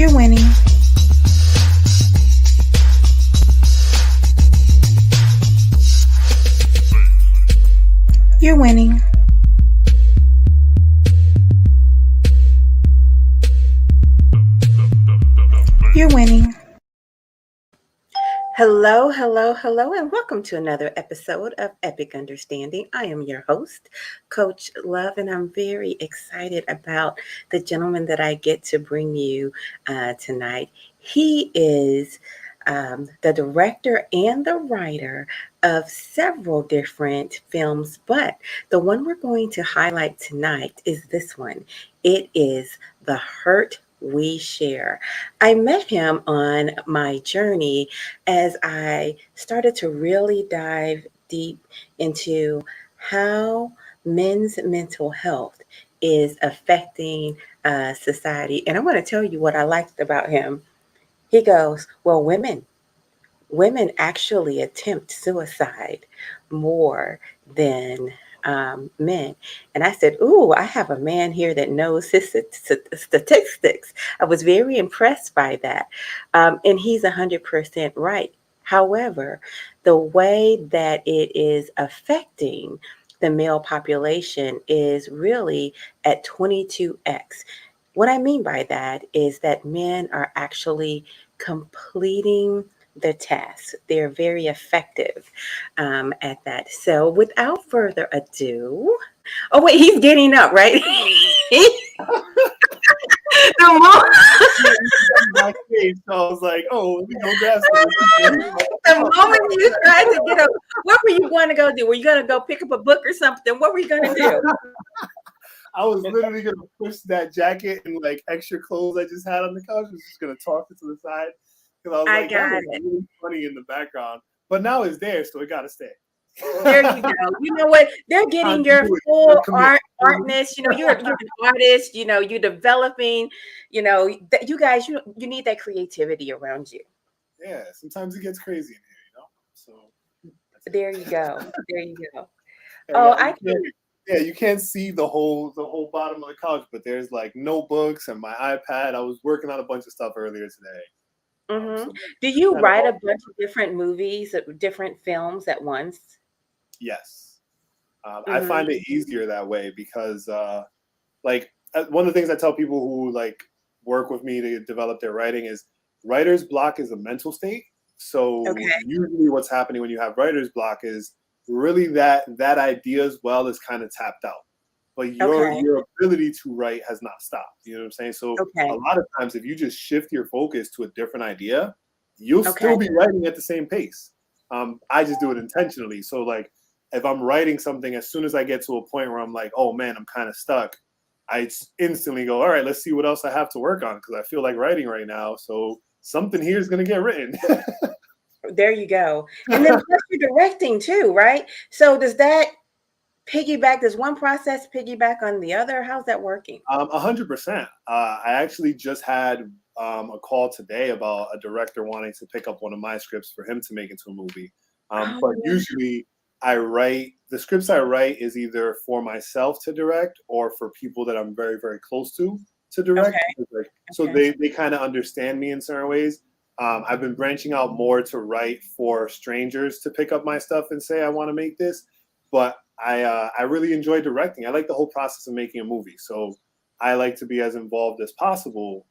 You're winning. You're winning. You're winning. Hello, hello, hello, and welcome to another episode of Epic Understanding. I am your host, Coach Love, and I'm very excited about the gentleman that I get to bring you tonight. He is the director and the writer of several different films, but the one we're going to highlight tonight is this one. It is The Hurt We Share. I met him on my journey as I started to really dive deep into how men's mental health is affecting society. And I want to tell you what I liked about him. He goes, well, women actually attempt suicide more than men. And I said, ooh, I have a man here that knows his statistics. I was very impressed by that. And he's 100% right. However, the way that it is affecting the male population is really at 22x. What I mean by that is that men are actually completing the task. They're very effective at that. So without further ado, oh wait, he's getting up, right? The Backstage, so I was like, "Oh, let me go grab something." the moment you tried to get up, what were you going to go do? Were you going to go pick up a book or something? What were you going to do? I was literally gonna push that jacket and like extra clothes I just had on the couch. I was just gonna toss it to the side because I was like, "That was really funny in the background." But now it's there, so it gotta stay. There you go. You know what? They're getting your full artness. You know, you're an artist. You know, you're developing. You know, you guys, you need that creativity around you. Yeah, sometimes it gets crazy in here, you know. So there you go. There you go. Yeah, you can't see the whole bottom of the couch, but there's like notebooks and my iPad. I was working on a bunch of stuff earlier today. So do you write a bunch of different movies, different films at once? Yes. I find it easier that way because like one of the things I tell people who like work with me to develop their writing is writer's block is a mental state. So usually what's happening when you have writer's block is really that idea as well is kind of tapped out. But your ability to write has not stopped. You know what I'm saying? So a lot of times if you just shift your focus to a different idea, you'll still be writing at the same pace. I just do it intentionally. So like if I'm writing something, as soon as I get to a point where I'm like, oh man, I'm kind of stuck, I instantly go, all right, let's see what else I have to work on because I feel like writing right now. So something here is going to get written. There you go. And then plus you're directing too, right? So does that piggyback, does one process piggyback on the other? How's that working? 100%. I actually just had a call today about a director wanting to pick up one of my scripts for him to make into a movie. But usually the scripts I write is either for myself to direct or for people that I'm very, very close to direct. So they kind of understand me in certain ways. I've been branching out more to write for strangers to pick up my stuff and say, I want to make this. But I really enjoy directing. I like the whole process of making a movie. So I like to be as involved as possible.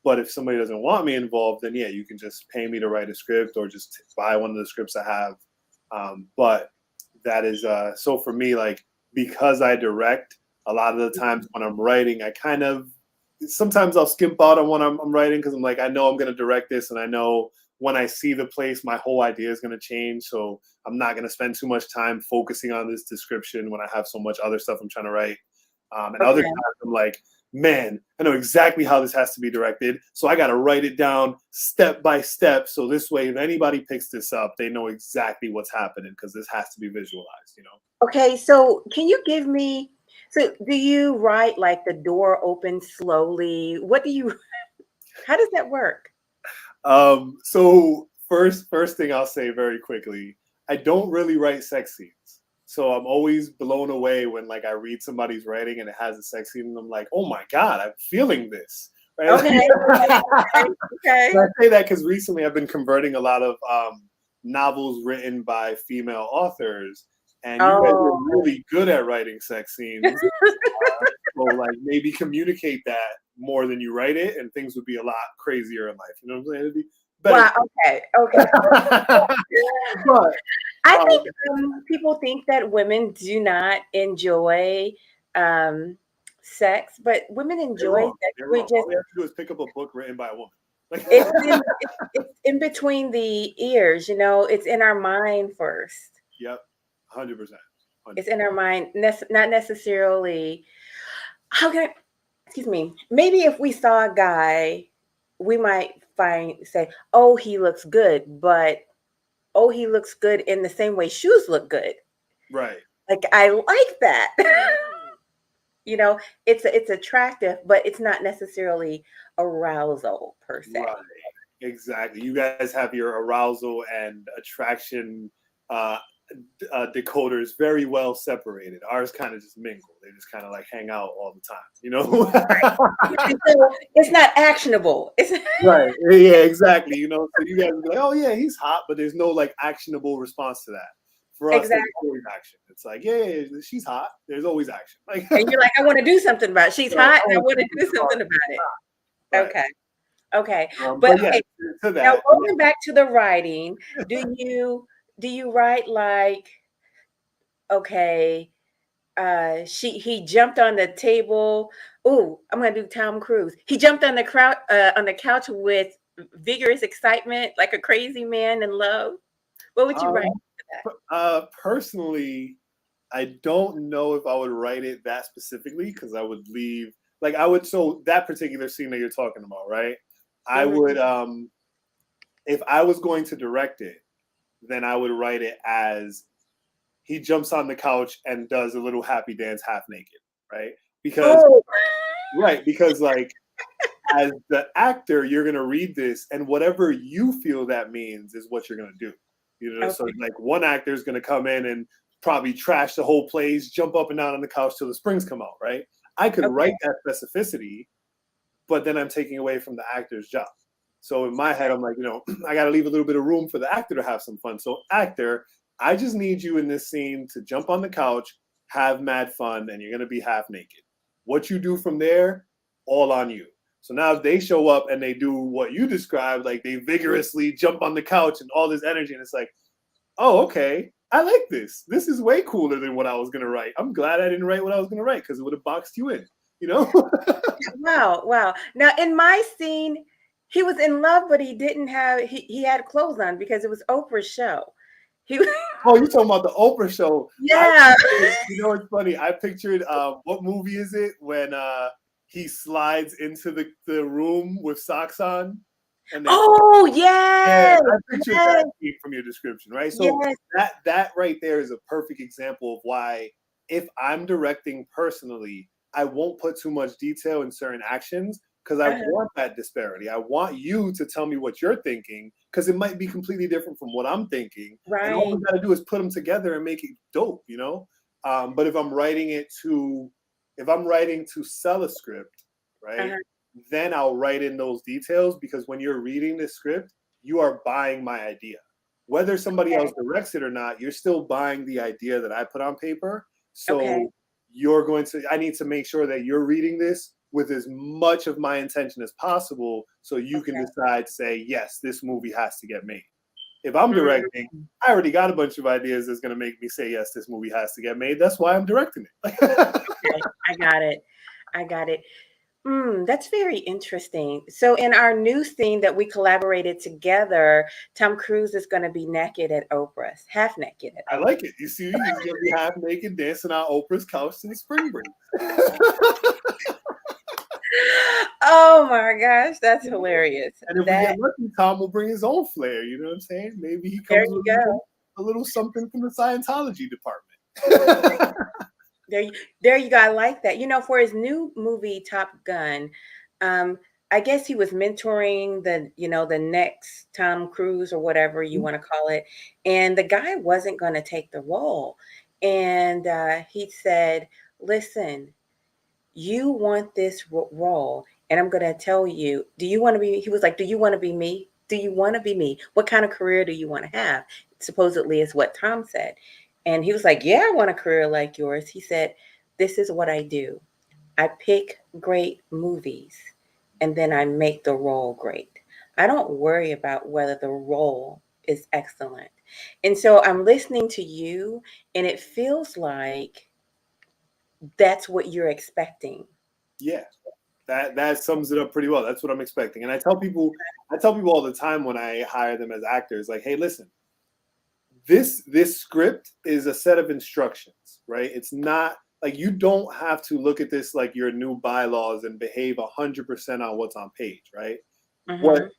But if somebody doesn't want me involved, then yeah, you can just pay me to write a script or just buy one of the scripts I have. But that is, so for me, like, because I direct, a lot of the times when I'm writing, sometimes I'll skimp out on what I'm writing because I'm like, I know I'm going to direct this and I know when I see the place, my whole idea is going to change. So I'm not going to spend too much time focusing on this description when I have so much other stuff I'm trying to write. And other times I'm like, man, I know exactly how this has to be directed. So I got to write it down step by step. So this way, if anybody picks this up, they know exactly what's happening because this has to be visualized, you know? Okay. So can you give me, so do you write like the door opens slowly? How does that work? So first thing I'll say very quickly, I don't really write sex scenes. So I'm always blown away when like I read somebody's writing and it has a sex scene and I'm like, oh my God, I'm feeling this. right? Okay. Okay. I say that because recently I've been converting a lot of novels written by female authors, and you guys are Oh. really good at writing sex scenes. So like maybe communicate that more than you write it, and things would be a lot crazier in life. You know what I'm saying? It'd be better. Wow. Okay. Okay. But I think people think that women do not enjoy sex, but women enjoy sex. they're We wrong. All just we have to do is pick up a book written by a woman. it's in between the ears, it's in our mind first. Yep, 100%. It's in our mind, not necessarily. How can I, excuse me? Maybe if we saw a guy, we might say, "Oh, he looks good," but "Oh, he looks good" in the same way shoes look good. Right. Like, I like that. It's attractive, but it's not necessarily arousal per se. Right. Exactly. You guys have your arousal and attraction decoders very well separated. Ours kind of just mingle. They just kind of like hang out all the time, Right. So it's not actionable. Right. Yeah, exactly. So you guys are like, oh yeah, he's hot, but there's no like actionable response to that. For us, Exactly. there's always action. It's like, yeah, she's hot. There's always action. And you're like, I want to do something about it. She's hot, and I want to do something about it. Right. Okay. But yeah, okay. to that, Now going back to the writing, do you write like, okay, he jumped on the table. Oh, I'm gonna do Tom Cruise. He jumped on the couch with vigorous excitement, like a crazy man in love. What would you write for that? Personally, I don't know if I would write it that specifically because I would leave so that particular scene that you're talking about, right? I would if I was going to direct it, then I would write it as he jumps on the couch and does a little happy dance half naked, right? Because like as the actor, you're gonna read this and whatever you feel that means is what you're gonna do. Okay. So like one actor is gonna come in and probably trash the whole place, jump up and down on the couch till the springs come out, right? I could write that specificity, but then I'm taking away from the actor's job. So in my head, I'm like, I got to leave a little bit of room for the actor to have some fun. So actor, I just need you in this scene to jump on the couch, have mad fun, and you're going to be half naked. What you do from there, all on you. So now if they show up and they do what you described, like they vigorously jump on the couch and all this energy, and it's like, oh, okay, I like this. This is way cooler than what I was going to write. I'm glad I didn't write what I was going to write because it would have boxed you in, Wow. Now in my scene, he was in love, but he didn't have, he had clothes on because it was Oprah's show. Oh, you're talking about the Oprah show. Yeah. It's funny. I pictured, what movie is it when he slides into the room with socks on? And yes. I pictured that from your description, right? So that right there is a perfect example of why if I'm directing personally, I won't put too much detail in certain actions because I want that disparity. I want you to tell me what you're thinking because it might be completely different from what I'm thinking. Right. And all we got to do is put them together and make it dope, But if I'm writing to sell a script, right, then I'll write in those details because when you're reading the script, you are buying my idea. Whether somebody else directs it or not, you're still buying the idea that I put on paper. So I need to make sure that you're reading this with as much of my intention as possible so you can decide, say, yes, this movie has to get made. If I'm directing, I already got a bunch of ideas that's going to make me say, yes, this movie has to get made. That's why I'm directing it. I got it. That's very interesting. So in our new scene that we collaborated together, Tom Cruise is going to be naked at Oprah's, half naked at Oprah's. I like it. You see, he's going to be half naked dancing on Oprah's couch in the spring break. Oh my gosh, that's hilarious. And if we get lucky, Tom will bring his own flair. You know what I'm saying? Maybe he comes with a little something from the Scientology department. There you go. I like that. For his new movie, Top Gun, I guess he was mentoring the next Tom Cruise or whatever you want to call it. And the guy wasn't going to take the role. And he said, listen, you want this role. and I'm going to tell you, do you want to be, he was like, do you want to be me? Do you want to be me? What kind of career do you want to have? Supposedly is what Tom said. And he was like, yeah, I want a career like yours. He said, this is what I do. I pick great movies and then I make the role great. I don't worry about whether the role is excellent. And so I'm listening to you, and it feels like that's what you're expecting. Yeah, that sums it up pretty well. That's what I'm expecting. And I tell people all the time when I hire them as actors, like, hey, listen, this script is a set of instructions, right? It's not like you don't have to look at this like your new bylaws and behave 100% on what's on page, right? What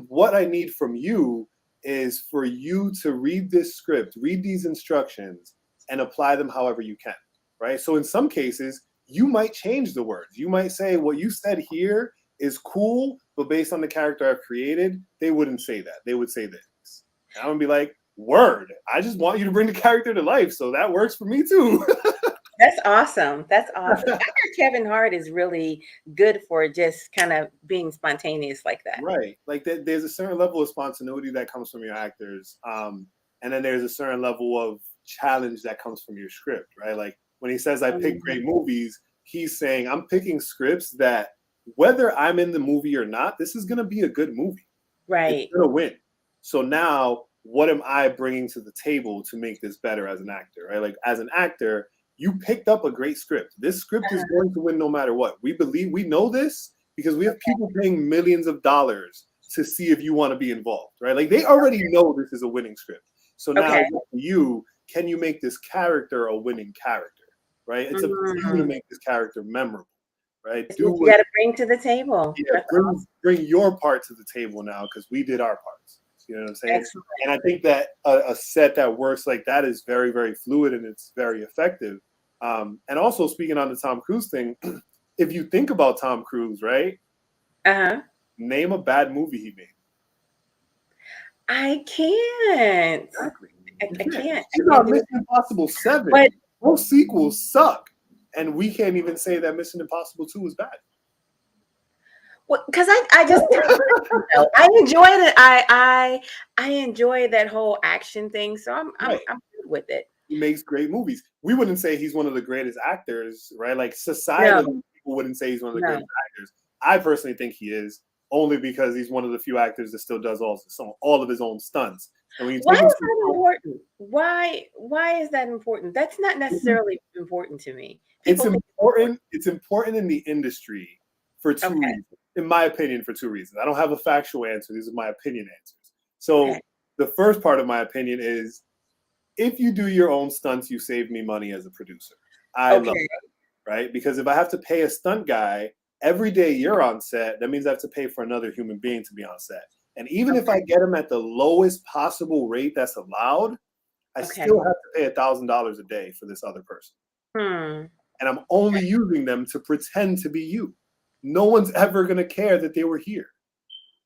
what I need from you is for you to read this script, read these instructions, and apply them however you can, right? So in some cases, you might change the words. You might say what you said here is cool, but based on the character I've created, they wouldn't say that. They would say this. And I'm gonna be like, word, I just want you to bring the character to life, so that works for me too. That's awesome. That's awesome. Actor Kevin Hart is really good for just kind of being spontaneous like that. Right. Like there's a certain level of spontaneity that comes from your actors. And then there's a certain level of challenge that comes from your script, right? Like when he says I pick great movies, he's saying I'm picking scripts that whether I'm in the movie or not, this is going to be a good movie. Right. It's going to win. So now what am I bringing to the table to make this better as an actor, right? Like as an actor, you picked up a great script. This script is going to win no matter what. We know this because we have people paying millions of dollars to see if you want to be involved, right? Like they already know this is a winning script. So now it's up to you, can you make this character a winning character, right? It's up to you to make this character memorable, right? Do what you got to bring to the table. Yeah, bring your part to the table now because we did our parts. You know what I'm saying? Excellent. And I think that a set that works like that is very, very fluid and it's very effective. And also speaking on the Tom Cruise thing, if you think about Tom Cruise, right? Name a bad movie he made. I can't. Exactly. I can't. You got Mission Impossible 7. But most sequels suck. And we can't even say that Mission Impossible 2 was bad. Well, because I just I enjoyed it. I enjoy that whole action thing, so I'm good with it. He makes great movies. We wouldn't say he's one of the greatest actors, right? Like society, people wouldn't say he's one of the greatest actors. I personally think he is, only because he's one of the few actors that still does all of his own stunts. And when why is that important? Why is that important? That's not necessarily important to me. It's important. It's important in the industry for two reasons. In my opinion, for two reasons. I don't have a factual answer. These are my opinion answers. So the first part of my opinion is, if you do your own stunts, you save me money as a producer. I love that, right? Because if I have to pay a stunt guy every day you're on set, that means I have to pay for another human being to be on set. And even if I get him at the lowest possible rate that's allowed, I still have to pay $1,000 a day for this other person. And I'm only using them to pretend to be you. No one's ever going to care that they were here.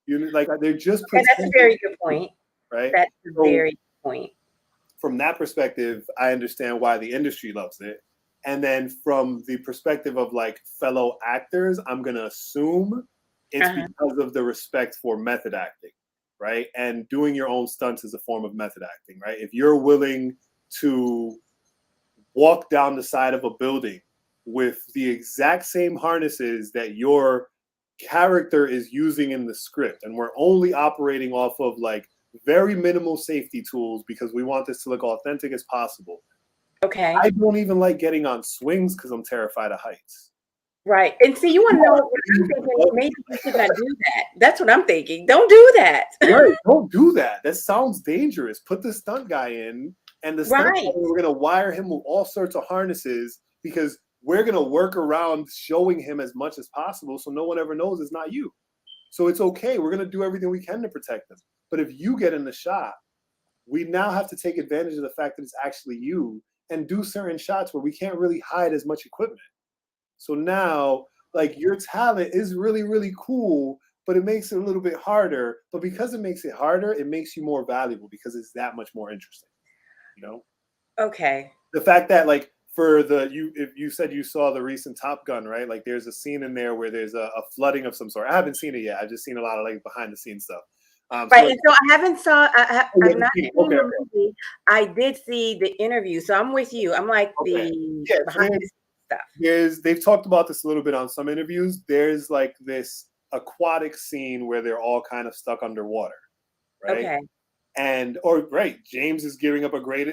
They're just pretending. That's a very good point. Right? That's a very good point. From that perspective, I understand why the industry loves it. And then from the perspective of like fellow actors, I'm going to assume it's because of the respect for method acting, right? And doing your own stunts is a form of method acting, right? If you're willing to walk down the side of a building with the exact same harnesses that your character is using in the script, and we're only operating off of like very minimal safety tools because we want this to look authentic as possible. I don't even like getting on swings because I'm terrified of heights. Right. And see, you want to know what I'm thinking, maybe you should not do that. That's what I'm thinking. Don't do that. Right. Don't do that. That sounds dangerous. Put the stunt guy in, and the stunt guy, we're going to wire him with all sorts of harnesses because we're going to work around showing him as much as possible so no one ever knows it's not you. So it's okay. We're going to do everything we can to protect them. But if you get in the shot, we now have to take advantage of the fact that it's actually you and do certain shots where we can't really hide as much equipment. So now, like, your talent is really, really cool, but it makes it a little bit harder. But because it makes it harder, it makes you more valuable because it's that much more interesting, you know? Okay. The fact that, like, for if you said you saw the recent Top Gun, right? Like there's a scene in there where there's a flooding of some sort. I haven't seen it yet. I've just seen a lot of like behind the scenes stuff. Right, and so I haven't I've not seen okay. the movie. I did see the interview, so I'm with you. I'm like the behind the scenes stuff. They've talked about this a little bit on some interviews. There's like this aquatic scene where they're all kind of stuck underwater, right? Okay. James is giving up a great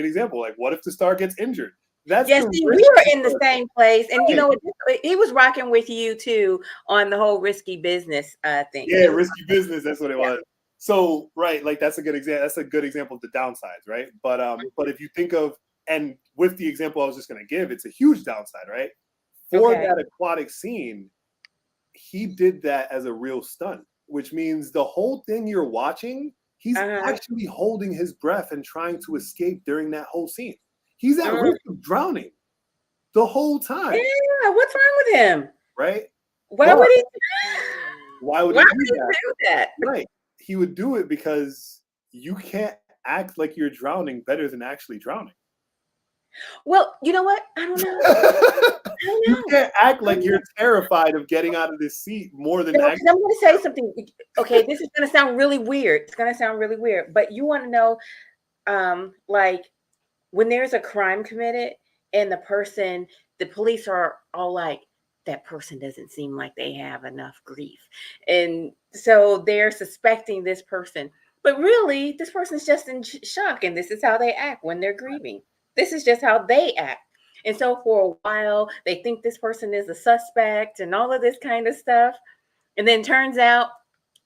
example. Like, what if the star gets injured? That's yes, we were in the same place, and you know, he was rocking with you too on the whole risky business thing. Yeah, risky business. That's what it was. So, right, like that's a good example. That's a good example of the downsides, right? But if you think of, and with the example I was just going to give, it's a huge downside, right? For that aquatic scene, he did that as a real stunt, which means the whole thing you're watching, he's actually holding his breath and trying to escape during that whole scene. He's at risk of drowning the whole time. Yeah, what's wrong with him? Right? Why would he do that? Right. He would do it because you can't act like you're drowning better than actually drowning. Well, you know what? I don't know. You can't act like you're terrified of getting out of this seat more than actually. I'm going to say something. Okay, this is going to sound really weird. It's going to sound really weird, but you want to know, like when there's a crime committed and the police are all like, that person doesn't seem like they have enough grief. And so they're suspecting this person, but really this person's just in shock. And this is how they act when they're grieving. This is just how they act. And so for a while, they think this person is a suspect and all of this kind of stuff. And then turns out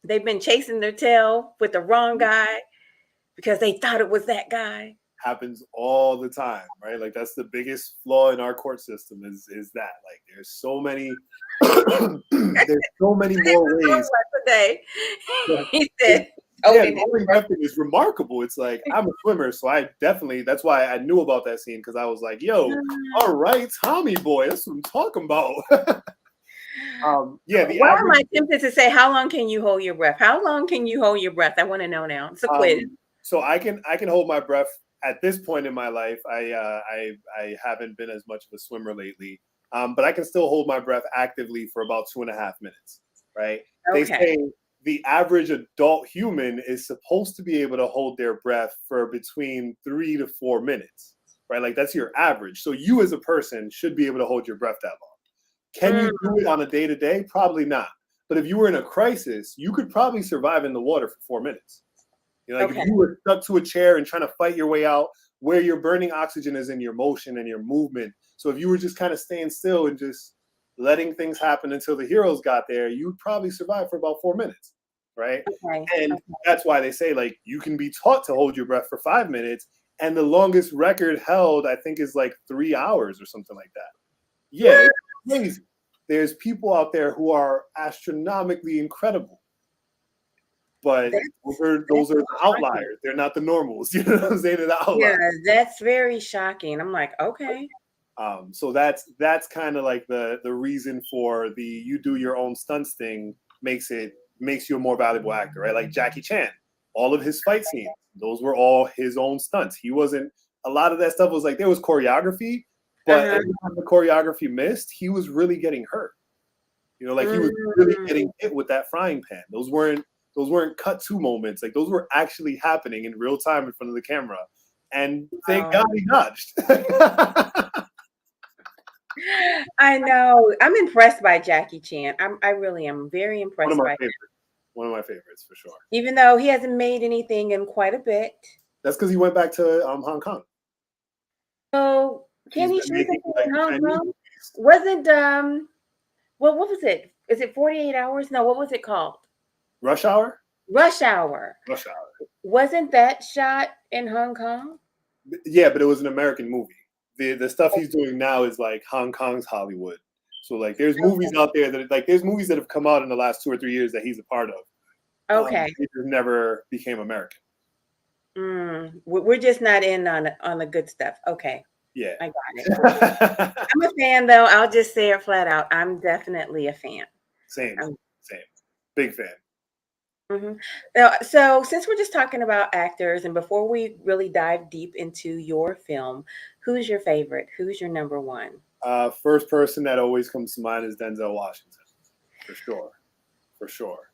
they've been chasing their tail with the wrong guy because they thought it was that guy. Happens all the time, right? Like that's the biggest flaw in our court system is that like there's so many there's so many more ways. Today. He said, the breath is remarkable. It's like I'm a swimmer, so that's why I knew about that scene because I was like, yo, all right, Tommy boy, that's what I'm talking about. Why am I tempted to say, how long can you hold your breath? How long can you hold your breath? I want to know now. It's a quiz. So I can hold my breath. At this point in my life, I haven't been as much of a swimmer lately, but I can still hold my breath actively for about 2.5 minutes, right? They say the average adult human is supposed to be able to hold their breath for between 3 to 4 minutes, right? Like that's your average. So you as a person should be able to hold your breath that long. Can you do it on a day-to-day? Probably not. But if you were in a crisis, you could probably survive in the water for 4 minutes. You know, like if you were stuck to a chair and trying to fight your way out, where your burning oxygen is in your motion and your movement. So if you were just kind of staying still and just letting things happen until the heroes got there, you'd probably survive for about 4 minutes, right? That's why they say like you can be taught to hold your breath for 5 minutes, and the longest record held, I think, is like 3 hours or something like that. Yeah, it's crazy. There's people out there who are astronomically incredible. But those are the outliers. They're not the normals. You know what I'm saying? They're the outliers. Yeah, that's very shocking. I'm like, okay. So that's kind of like the reason for the you do your own stunts thing makes you a more valuable actor, right? Like Jackie Chan, all of his fight scenes, those were all his own stunts. He wasn't, a lot of that stuff was like there was choreography, but every time the choreography missed, he was really getting hurt. You know, like he was really getting hit with that frying pan. Those weren't cut to moments. Like those were actually happening in real time in front of the camera. And thank God he dodged. I know. I'm impressed by Jackie Chan. I really am very impressed by him. One of my favorites for sure. Even though he hasn't made anything in quite a bit. That's because he went back to Hong Kong. So can he shoot something in Hong Kong? Wasn't what was it? Is it 48 Hours? No, what was it called? Rush Hour? Rush Hour. Wasn't that shot in Hong Kong? Yeah, but it was an American movie. The stuff he's doing now is like Hong Kong's Hollywood. So like there's movies out there there's movies that have come out in the last 2 or 3 years that he's a part of. Okay. He just never became American. We're just not in on the good stuff. Okay. Yeah. I got it. I'm a fan though. I'll just say it flat out. I'm definitely a fan. Same. Big fan. Now, so since we're just talking about actors, and before we really dive deep into your film, who's your favorite? Who's your number one? First person that always comes to mind is Denzel Washington, for sure, for sure.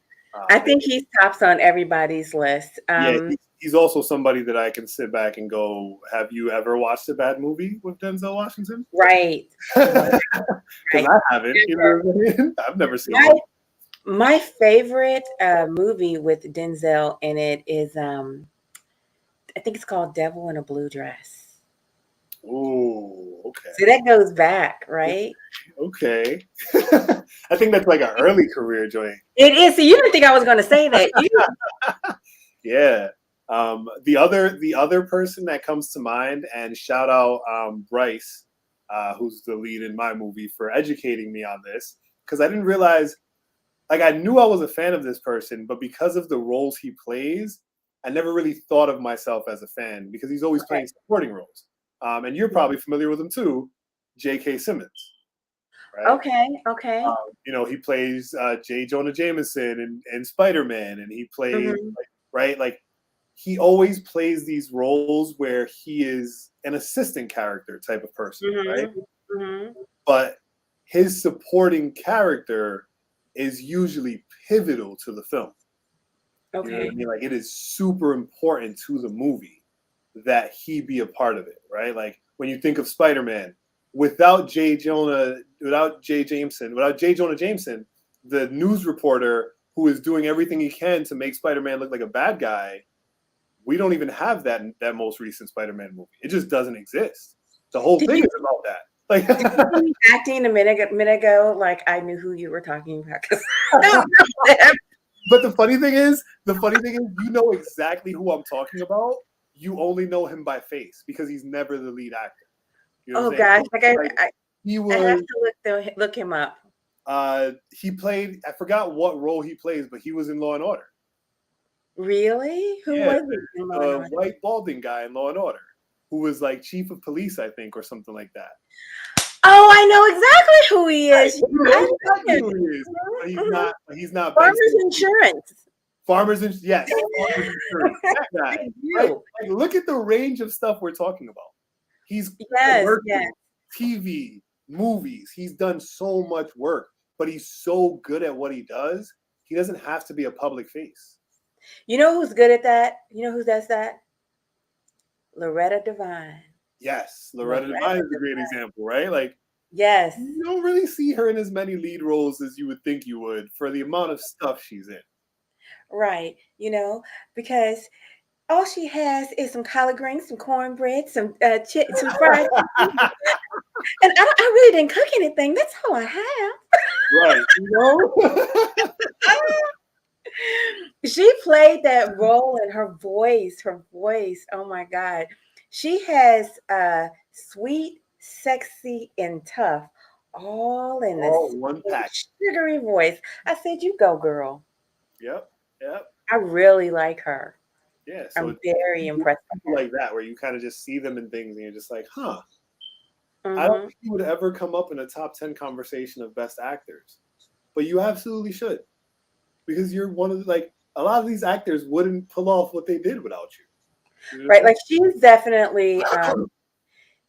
I think he tops on everybody's list. Yeah, he's also somebody that I can sit back and go, "Have you ever watched a bad movie with Denzel Washington?" Right. Because Right. I haven't. You know what I mean? I've never seen one. My favorite movie with Denzel in it is I think it's called Devil in a Blue Dress. Oh, okay. So that goes back, right? Okay. I think that's like an early career joint. It is. So you didn't think I was going to say that. Yeah. The other person that comes to mind, and shout out Bryce, who's the lead in my movie, for educating me on this, because I didn't realize, like, I knew I was a fan of this person, but because of the roles he plays, I never really thought of myself as a fan, because he's always playing supporting roles. And you're probably familiar with him too, J.K. Simmons. Right? Okay. You know, he plays J. Jonah Jameson in Spider-Man, and he plays like he always plays these roles where he is an assistant character type of person, right? But his supporting character is usually pivotal to the film. Okay. You know what I mean? Like, it is super important to the movie that he be a part of it, right? Like, when you think of Spider-Man, without J. Jonah Jameson, the news reporter who is doing everything he can to make Spider-Man look like a bad guy, we don't even have that most recent Spider-Man movie. It just doesn't exist. The whole thing is about that. Like, did you acting a minute ago, like I knew who you were talking about. But the funny thing is, you know exactly who I'm talking about. You only know him by face because he's never the lead actor. You know gosh, he was. I have to look him up. He played. I forgot what role he plays, but he was in Law and Order. Really? Who was he? The white balding guy in Law and Order, who was like chief of police, I think, or something like that. Oh, I know exactly who he is. Exactly who he is. But he's not. Farmers Insurance. Farmers Insurance. That guy. Right? Like, look at the range of stuff we're talking about. He's worked TV, movies. He's done so much work, but he's so good at what he does. He doesn't have to be a public face. You know who's good at that? You know who does that? Loretta Devine. Yes, Loretta Devine is a great example, right? Like, yes, you don't really see her in as many lead roles as you would think you would for the amount of stuff she's in. Right. You know, because all she has is some collard greens, some cornbread, some fried and I really didn't cook anything. That's all I have. Right. You know? She played that role, and her voice, oh my God. She has sweet, sexy, and tough all in this one pack. Sugary voice. I said, you go, girl. Yep. I really like her. Yeah. So I'm very impressed with her. Like that, where you kind of just see them in things and you're just like, huh. I don't think you would ever come up in a top 10 conversation of best actors, but you absolutely should, because you're one of like, a lot of these actors wouldn't pull off what they did without you. Right. Like, she's definitely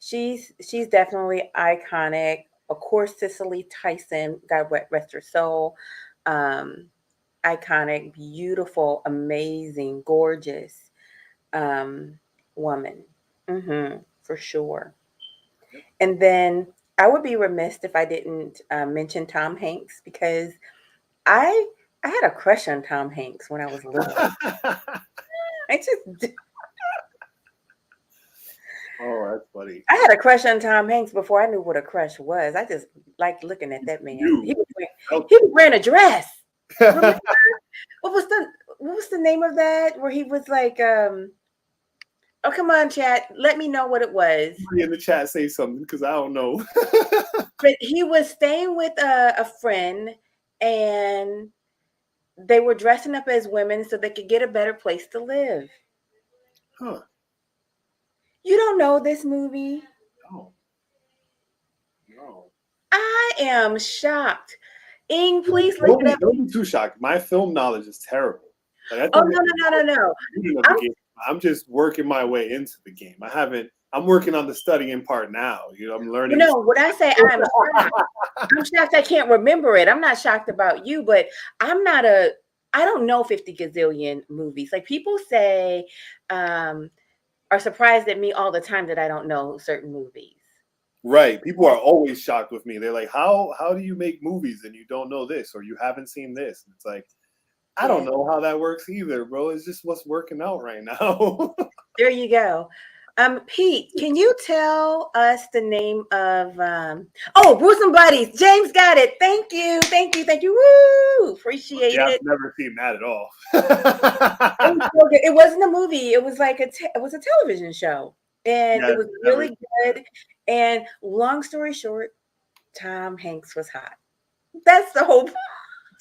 she's definitely iconic. Of course, Cicely Tyson, God rest her soul. Iconic, beautiful, amazing, gorgeous woman. For sure. And then I would be remiss if I didn't mention Tom Hanks, because I had a crush on Tom Hanks when I was little. I just Oh, that's funny. I had a crush on Tom Hanks before I knew what a crush was. I just liked looking at that man. He was wearing a dress. What was the name of that? Where he was like, oh, come on, chat. Let me know what it was. Somebody in the chat say something, because I don't know. But he was staying with a friend, and they were dressing up as women so they could get a better place to live. Huh. You don't know this movie? No. I am shocked. Ing, please look it up. Don't be too shocked. My film knowledge is terrible. Like, Oh, no. I'm I'm just working my way into the game. I'm working on the studying part now. I'm learning. No, when I say I'm shocked, I'm shocked I can't remember it. I'm not shocked about you, but I don't know 50 gazillion movies. Like people say, are surprised at me all the time that I don't know certain movies. Right. People are always shocked with me. They're like, how do you make movies and you don't know this or you haven't seen this? And it's like, I don't know how that works either, bro. It's just what's working out right now. There you go. Pete, can you tell us the name of Bruce and Buddies? James got it. Thank you. Woo! Appreciate Yeah, I've it. never seen that at all. It wasn't a movie. It was like it was a television show. And it was really good. And long story short, Tom Hanks was hot. That's the whole point.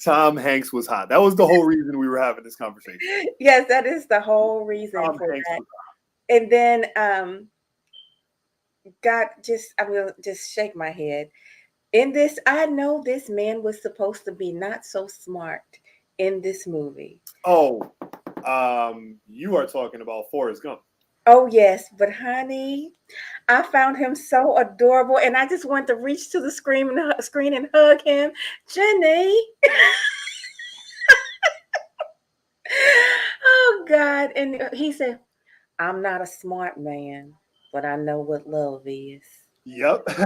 Tom Hanks was hot. That was the whole reason we were having this conversation. Yes, that is the whole reason for that. And then I'm gonna just shake my head. In this, I know this man was supposed to be not so smart in this movie. Oh, you are talking about Forrest Gump. Oh yes, but honey, I found him so adorable, and I just want to reach to the screen and hug him, Jenny. Oh God! And he said, "I'm not a smart man, but I know what love is." Yep. Love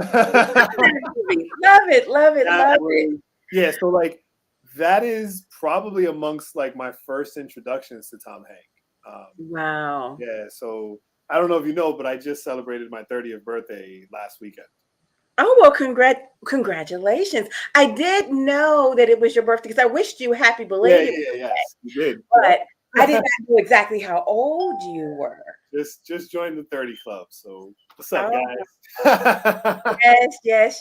it. Yeah, so like that is probably amongst like my first introductions to Tom Hanks. Wow. Yeah, so I don't know if you know, but I just celebrated my 30th birthday last weekend. Oh, well, congratulations. I did know that it was your birthday because I wished you happy belated. Yeah, yes, you did. But I did not know exactly how old you were. Just joined the 30 club. So what's up, guys? Yes.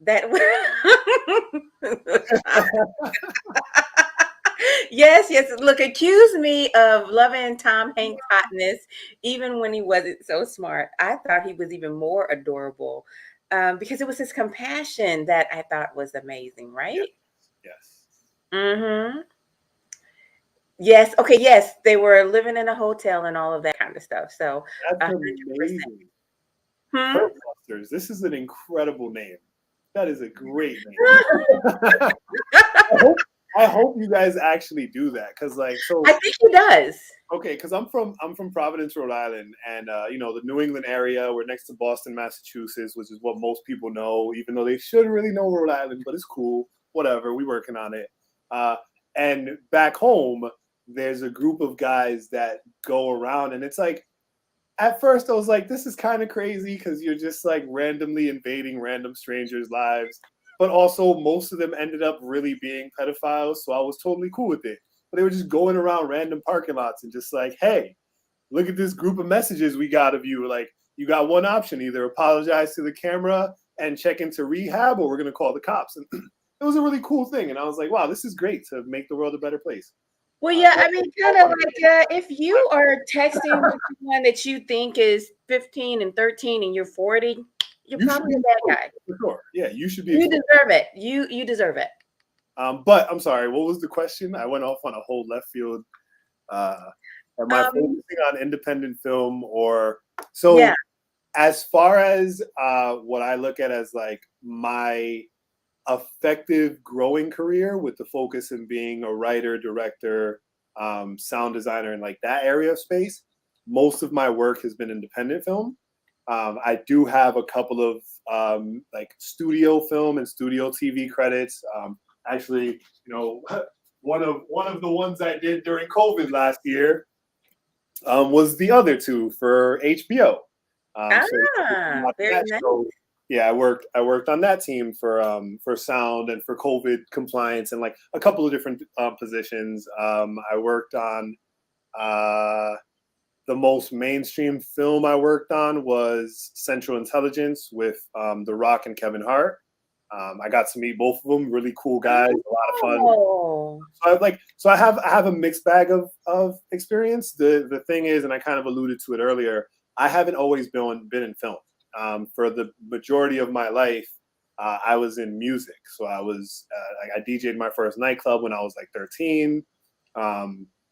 That Yes. Look, accuse me of loving Tom Hanks' hotness, even when he wasn't so smart. I thought he was even more adorable because it was his compassion that I thought was amazing, right? Yes. Mm-hmm. Yes. Okay. Yes, they were living in a hotel and all of that kind of stuff. So that's amazing. Busters. This is an incredible name. That is a great name. I hope you guys actually do that because, like, so I think he does. Okay, because I'm from Providence, Rhode Island, and the New England area. We're next to Boston, Massachusetts, which is what most people know, even though they should really know Rhode Island. But it's cool, whatever. We're working on it. And back home, there's a group of guys that go around, and it's like, at first I was like, this is kind of crazy because you're just like randomly invading random strangers' lives. But also, most of them ended up really being pedophiles, so I was totally cool with it. But they were just going around random parking lots and just like, hey, look at this group of messages we got of you. Like, you got one option: either apologize to the camera and check into rehab, or we're going to call the cops. And it was a really cool thing. And I was like, wow, this is great to make the world a better place. Well, yeah, I mean, kind of like if you are texting with someone that you think is 15 and 13 and you're 40, you're probably a bad guy. For sure. Yeah, you should be. You deserve it. You deserve it. But I'm sorry, what was the question? I went off on a whole left field. Am I focusing on independent film or so? Yeah. As far as what I look at as like my effective growing career with the focus in being a writer, director, sound designer, and like that area of space, most of my work has been independent film. I do have a couple of like studio film and studio TV credits. Actually, one of the ones I did during COVID last year was the other two for HBO. Very nice. Yeah, I worked on that team for sound and for COVID compliance and like a couple of different positions. I worked on the most mainstream film I worked on was Central Intelligence with The Rock and Kevin Hart. I got to meet both of them, really cool guys, a lot of fun. So I have a mixed bag of experience. The thing is, and I kind of alluded to it earlier, I haven't always been in film. For the majority of my life, I was in music. So I was I DJ'd my first nightclub when I was like 13.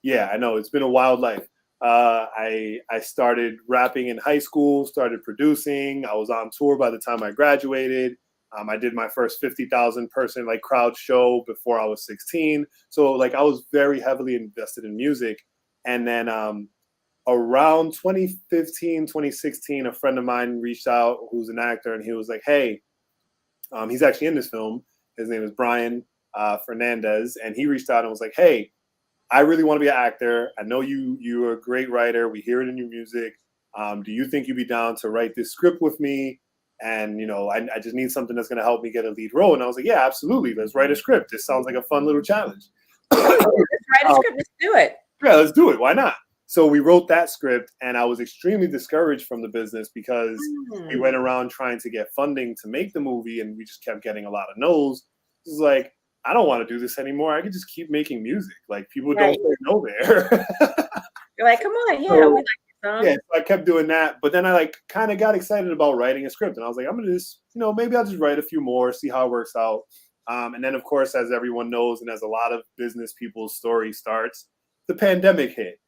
Yeah, I know it's been a wild life. I started rapping in high school, started producing. I was on tour by the time I graduated. I did my first 50,000 person like crowd show before I was 16. So like I was very heavily invested in music. And then around 2015, 2016, a friend of mine reached out who's an actor, and he was like, hey, he's actually in this film. His name is Brian Fernandez. And he reached out and was like, hey, I really want to be an actor. I know you're a great writer. We hear it in your music. Do you think you'd be down to write this script with me? And, you know, I just need something that's going to help me get a lead role. And I was like, yeah, absolutely. Let's write a script. This sounds like a fun little challenge. Let's write a script. Let's do it. Yeah, let's do it. Why not? So we wrote that script, and I was extremely discouraged from the business because we went around trying to get funding to make the movie, and we just kept getting a lot of no's. It was like, I don't want to do this anymore. I could just keep making music. Like, people don't say no there. You're like, come on, yeah, we like your song. Yeah, so I kept doing that. But then I like kind of got excited about writing a script, and I was like, I'm gonna just, you know, maybe I'll just write a few more, see how it works out. And then, of course, as everyone knows, and as a lot of business people's story starts, the pandemic hit,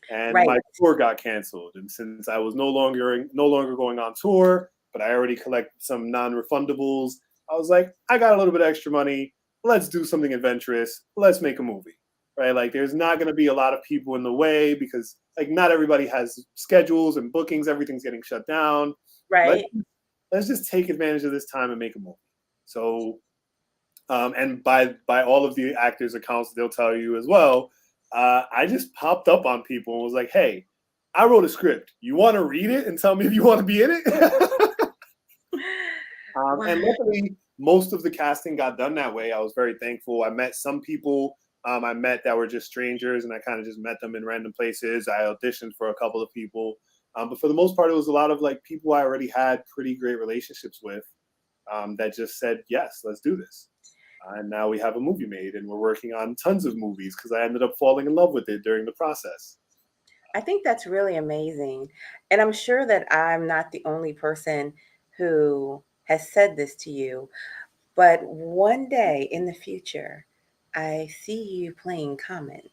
and my tour got canceled. And since I was no longer going on tour, but I already collected some non-refundables, I was like, I got a little bit of extra money. Let's do something adventurous. Let's make a movie, right? Like, there's not going to be a lot of people in the way because, like, not everybody has schedules and bookings. Everything's getting shut down. Right. Let's just take advantage of this time and make a movie. So, and by all of the actors' accounts, they'll tell you as well, I just popped up on people and was like, hey, I wrote a script. You want to read it and tell me if you want to be in it? And luckily, most of the casting got done that way. I was very thankful. I met some people I met that were just strangers, and I kind of just met them in random places. I auditioned for a couple of people. But for the most part, it was a lot of like people I already had pretty great relationships with that just said, yes, let's do this. And now we have a movie made, and we're working on tons of movies because I ended up falling in love with it during the process. I think that's really amazing. And I'm sure that I'm not the only person who has said this to you, but one day in the future, I see you playing 𝐼𝐿.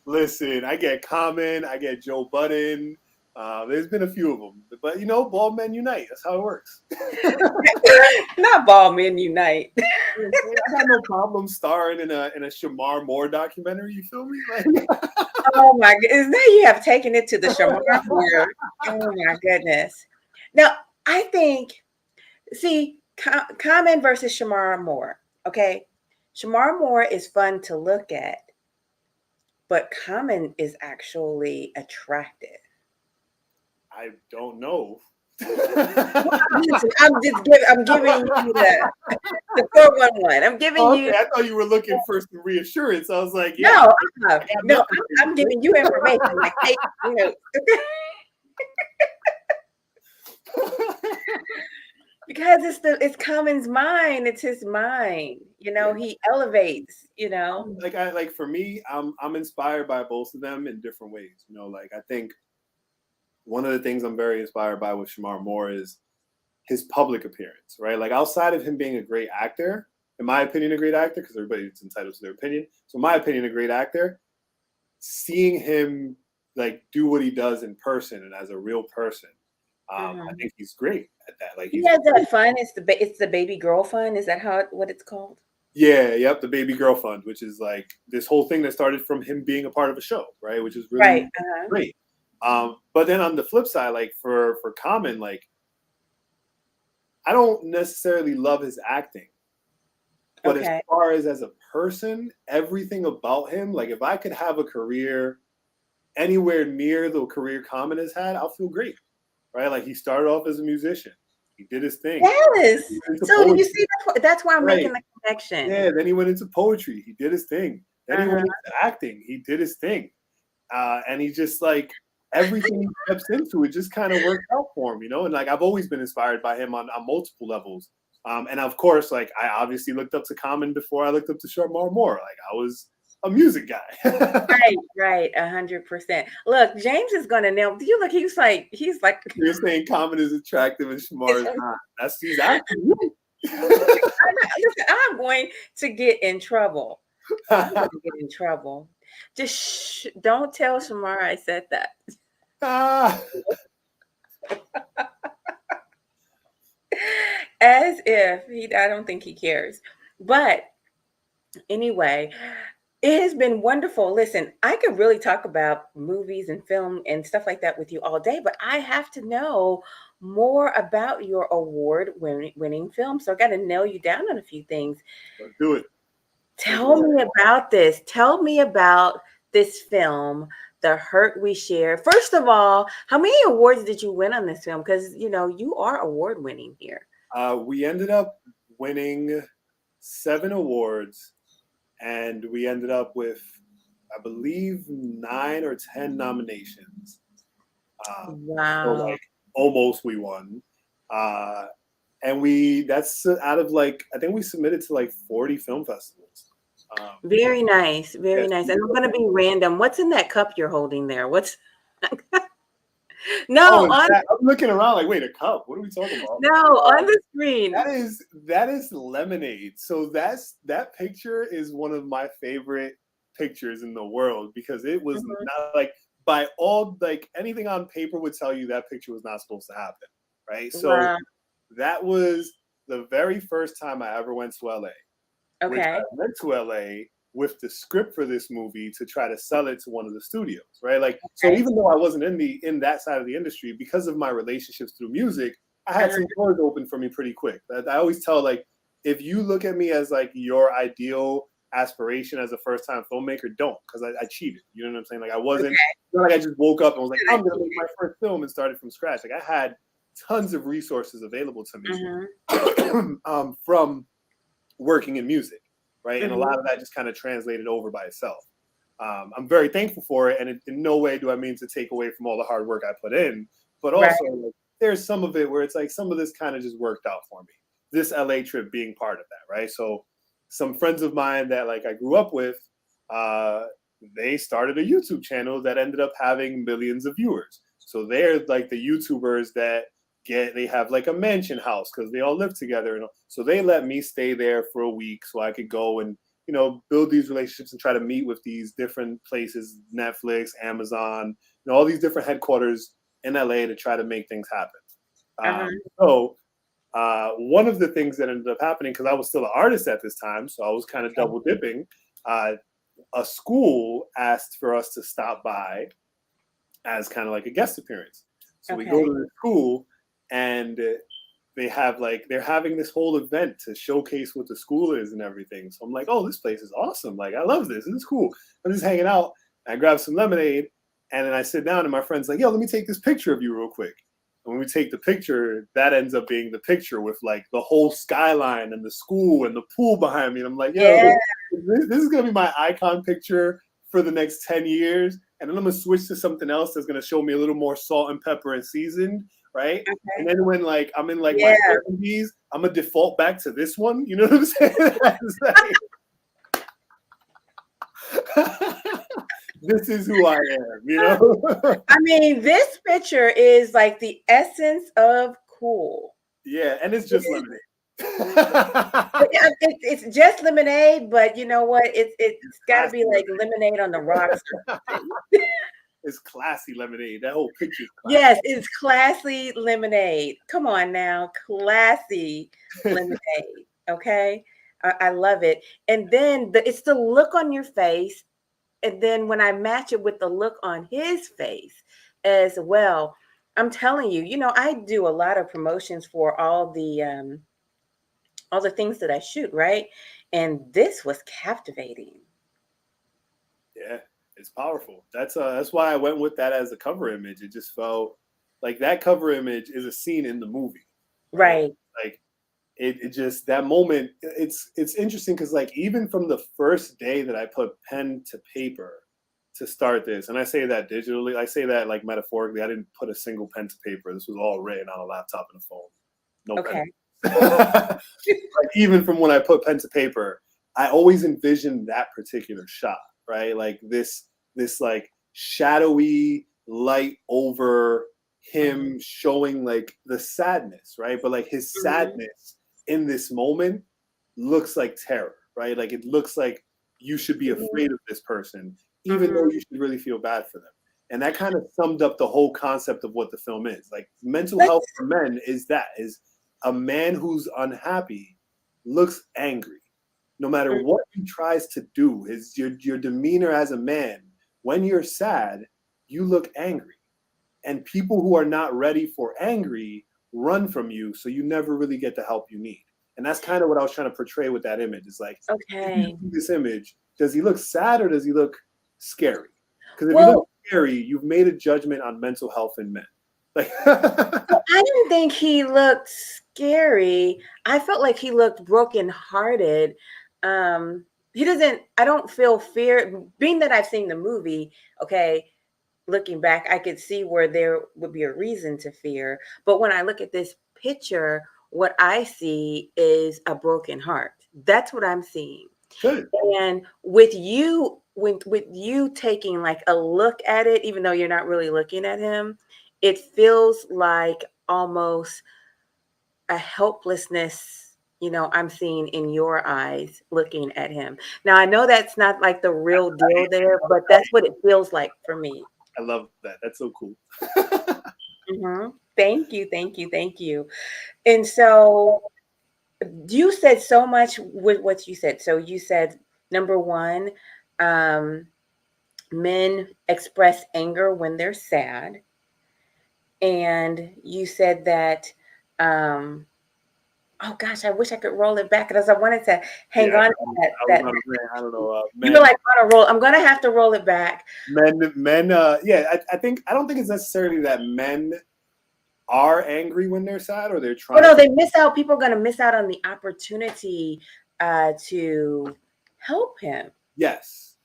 Listen, I get 𝐼𝐿, I get Joe Budden. There's been a few of them, but you know, bald men unite. That's how it works. Not bald men unite. I got no problem starring in a Shamar Moore documentary. You feel me? Like, oh my goodness! Now you have taken it to the Shamar Moore. Oh my goodness! Now I think, see, 𝐼𝐿 versus Shamar Moore. Okay, Shamar Moore is fun to look at, but 𝐼𝐿 is actually attractive. I don't know. I'm giving you the 411. I'm giving you. I thought you were looking for some reassurance. I was like, yeah, no, I'm giving you information. Like, hey, you know, because it's 𝐼𝐿's mind. It's his mind. You know, he elevates. You know, like for me, I'm inspired by both of them in different ways. You know, like I think one of the things I'm very inspired by with Shamar Moore is his public appearance, right? Like outside of him being a great actor, in my opinion, a great actor, because everybody's entitled to their opinion. So in my opinion, a great actor, seeing him like do what he does in person and as a real person, I think he's great at that. Like he has that fund. It's the baby girl fund. Is that what it's called? Yeah, yep, the baby girl fund, which is like this whole thing that started from him being a part of a show, right? Which is really great. But then on the flip side, like for 𝐼𝐿, like I don't necessarily love his acting, but as far as a person, everything about him, like if I could have a career anywhere near the career 𝐼𝐿 has had, I'll feel great, right? Like he started off as a musician, he did his thing. Yes. So you see, that's why I'm making the connection. Yeah. Then he went into poetry, he did his thing. Then he went into acting, he did his thing, and he just like. Everything he steps into, it just kind of worked out for him, you know? And like, I've always been inspired by him on multiple levels. And of course, like I obviously looked up to 𝐼𝐿 before I looked up to Shamar Moore. Like I was a music guy. Right, 100%. Look, James is gonna nail. Do you look? He's like, You're saying Common is attractive and Shamar is it's- not. That's he's asking you. listen, I'm going to get in trouble. I'm going to get in trouble. Just don't tell Shamar I said that. Ah. As if I don't think he cares. But anyway, it has been wonderful. Listen, I could really talk about movies and film and stuff like that with you all day, but I have to know more about your award winning film. So I got to nail you down on a few things. Let's do it. Tell me about this. Tell me about this film, The Hurt We Share. First of all, how many awards did you win on this film? Because, you are award winning here. We ended up winning 7 awards, and we ended up with, I believe, 9 or 10 nominations. Wow. So almost we won. And that's out of I think we submitted to 40 film festivals. Very nice. Very nice. And I'm going to be random. What's in that cup you're holding there? What's No, I'm looking around wait, a cup? What are we talking about? No, on the screen. That is lemonade. So that picture is one of my favorite pictures in the world because it was not by all anything on paper would tell you that picture was not supposed to happen, right? So that was the very first time I ever went to LA. Okay. Which I went to LA with the script for this movie to try to sell it to one of the studios, right? So even though I wasn't in that side of the industry, because of my relationships through music, I had some doors open for me pretty quick. I always tell if you look at me as your ideal aspiration as a first-time filmmaker, don't, because I cheated. You know what I'm saying? I wasn't I just woke up and was I'm gonna make my first film and started from scratch. I had tons of resources available to me from working in music, right? And a lot of that just kind of translated over by itself. I'm very thankful for it, and in no way do I mean to take away from all the hard work I put in, but also there's some of it where it's some of this kind of just worked out for me. This LA trip being part of that, right? So some friends of mine that I grew up with, they started a YouTube channel that ended up having millions of viewers. So they're the YouTubers that they have a mansion house because they all live together. So they let me stay there for a week so I could go and, build these relationships and try to meet with these different places, Netflix, Amazon, all these different headquarters in LA to try to make things happen. So one of the things that ended up happening, because I was still an artist at this time, so I was kind of double dipping, a school asked for us to stop by as kind of a guest appearance. So we go to the school, and they have they're having this whole event to showcase what the school is and everything. So I'm oh, this place is awesome. I love this. This is cool. I'm just hanging out. I grab some lemonade, and then I sit down, and my friend's yo, let me take this picture of you real quick. And when we take the picture, that ends up being the picture with the whole skyline and the school and the pool behind me. And I'm yo, this is going to be my icon picture for the next 10 years. And then I'm going to switch to something else that's going to show me a little more salt and pepper and seasoned. Right. And then when I'm in my 70s, I'm gonna default back to this one. You know what I'm saying? This is who I am, I mean, this picture is the essence of cool. Yeah, and it's just lemonade. It's just lemonade, but you know what? It's got to be lemonade on the rocks. It's classy lemonade. That whole picture. Yes, it's classy lemonade. Come on now, classy lemonade. Okay, I love it. And then it's the look on your face, and then when I match it with the look on his face as well, I'm telling you, I do a lot of promotions for all the things that I shoot, right? And this was captivating. Yeah. It's powerful. That's why I went with that as a cover image. It just felt that cover image is a scene in the movie, right? It just that moment. It's interesting because even from the first day that I put pen to paper to start this, and I say that digitally, I say that metaphorically. I didn't put a single pen to paper. This was all written on a laptop and a phone. No pen. Even from when I put pen to paper, I always envisioned that particular shot. right? Like this like shadowy light over him showing like the sadness, right? But like his sadness in this moment looks like terror, right? Like it looks like you should be afraid of this person, even though you should really feel bad for them. And that kind of summed up the whole concept of what the film is. Like mental health for men is a man who's unhappy looks angry. No matter what he tries to do, your demeanor as a man, when you're sad, you look angry. And people who are not ready for angry run from you, so you never really get the help you need. And that's kind of what I was trying to portray with that image. It's like, if you see this image, does he look sad or does he look scary? Because if you look scary, you've made a judgment on mental health in men. Like, I didn't think he looked scary. I felt like he looked brokenhearted. He doesn't. I don't feel fear. Being that I've seen the movie, okay. Looking back, I could see where there would be a reason to fear. But when I look at this picture, what I see is a broken heart. That's what I'm seeing. Good. And with you taking like a look at it, even though you're not really looking at him, it feels like almost a helplessness, I'm seeing in your eyes looking at him. Now, I know that's not like the real deal there, but that's what it feels like for me. I love that. That's so cool. Thank you, thank you, thank you. And so you said so much with what you said. So you said, number one, men express anger when they're sad. And you said that, oh gosh, I wish I could roll it back because I wanted to hang on to that. I don't know. You were like on a roll. I'm going to have to roll it back. I don't think it's necessarily that men are angry when they're sad or they're trying. Oh, no, they miss out. People are going to miss out on the opportunity to help him. Yes,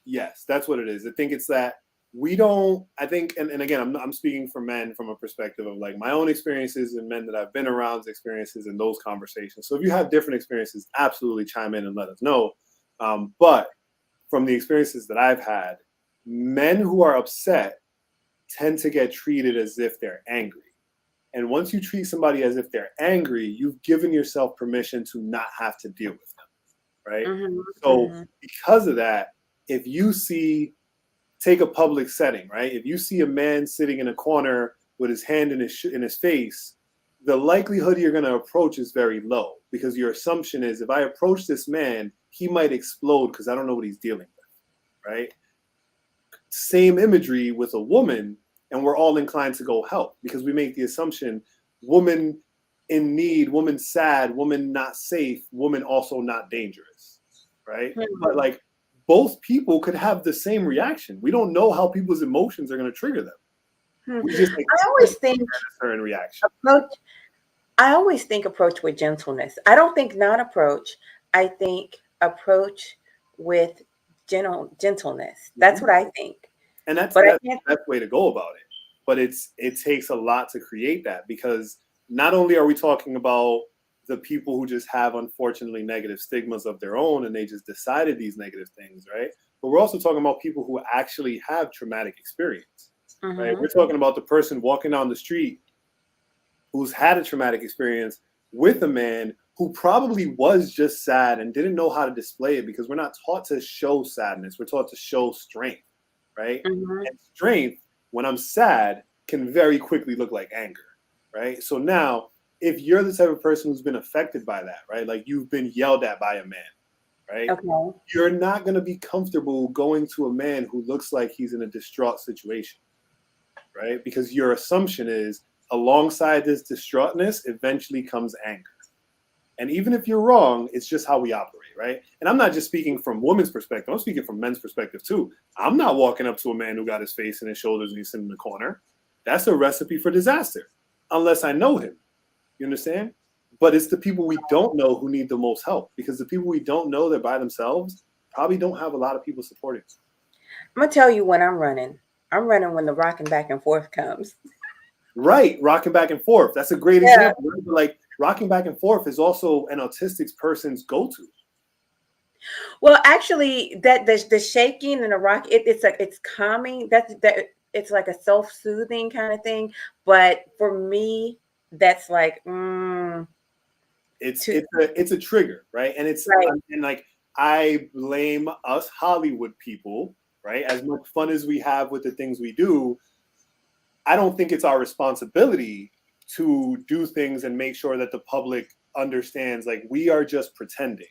that's what it is. I think it's that we don't. I think, and again, I'm speaking for men from a perspective of like my own experiences and men that I've been around, experiences in those conversations. So if you have different experiences, absolutely chime in and let us know. But from the experiences that I've had, men who are upset tend to get treated as if they're angry. And once you treat somebody as if they're angry, you've given yourself permission to not have to deal with them, right? So because of that, if you take a public setting, right? If you see a man sitting in a corner with his hand in his face, the likelihood you're going to approach is very low because your assumption is if I approach this man, he might explode because I don't know what he's dealing with, right? Same imagery with a woman, and we're all inclined to go help because we make the assumption woman in need, woman sad, woman not safe, woman also not dangerous, right? But like both people could have the same reaction. We don't know how people's emotions are going to trigger them. We just I always think a certain reaction. I always think approach with gentleness. I don't think non-approach. I think approach with gentleness. That's what I think. And that's the best way to go about it. But it takes a lot to create that because not only are we talking about the people who just have unfortunately negative stigmas of their own and they just decided these negative things, right? But we're also talking about people who actually have traumatic experience, right? We're talking about the person walking down the street who's had a traumatic experience with a man who probably was just sad and didn't know how to display it because we're not taught to show sadness. We're taught to show strength, right? And strength, when I'm sad, can very quickly look like anger, right? So now, if you're the type of person who's been affected by that, right? Like you've been yelled at by a man, right? Okay. You're not going to be comfortable going to a man who looks like he's in a distraught situation, right? Because your assumption is alongside this distraughtness eventually comes anger. And even if you're wrong, it's just how we operate, right? And I'm not just speaking from women's perspective. I'm speaking from men's perspective too. I'm not walking up to a man who got his face in his shoulders and he's sitting in the corner. That's a recipe for disaster, unless I know him. You understand? But it's the people we don't know who need the most help because the people we don't know that by themselves probably don't have a lot of people supporting. I'm going to tell you when I'm running. I'm running when the rocking back and forth comes. Right. Rocking back and forth. That's a great example. Like rocking back and forth is also an autistic person's go-to. Well, actually, that the shaking and the rock, it's calming. That it's like a self-soothing kind of thing. But for me, that's like It's too it's a trigger, right? And it's right. and like I blame us Hollywood people, right? As much fun as we have with the things we do, I don't think it's our responsibility to do things and make sure that the public understands like we are just pretending,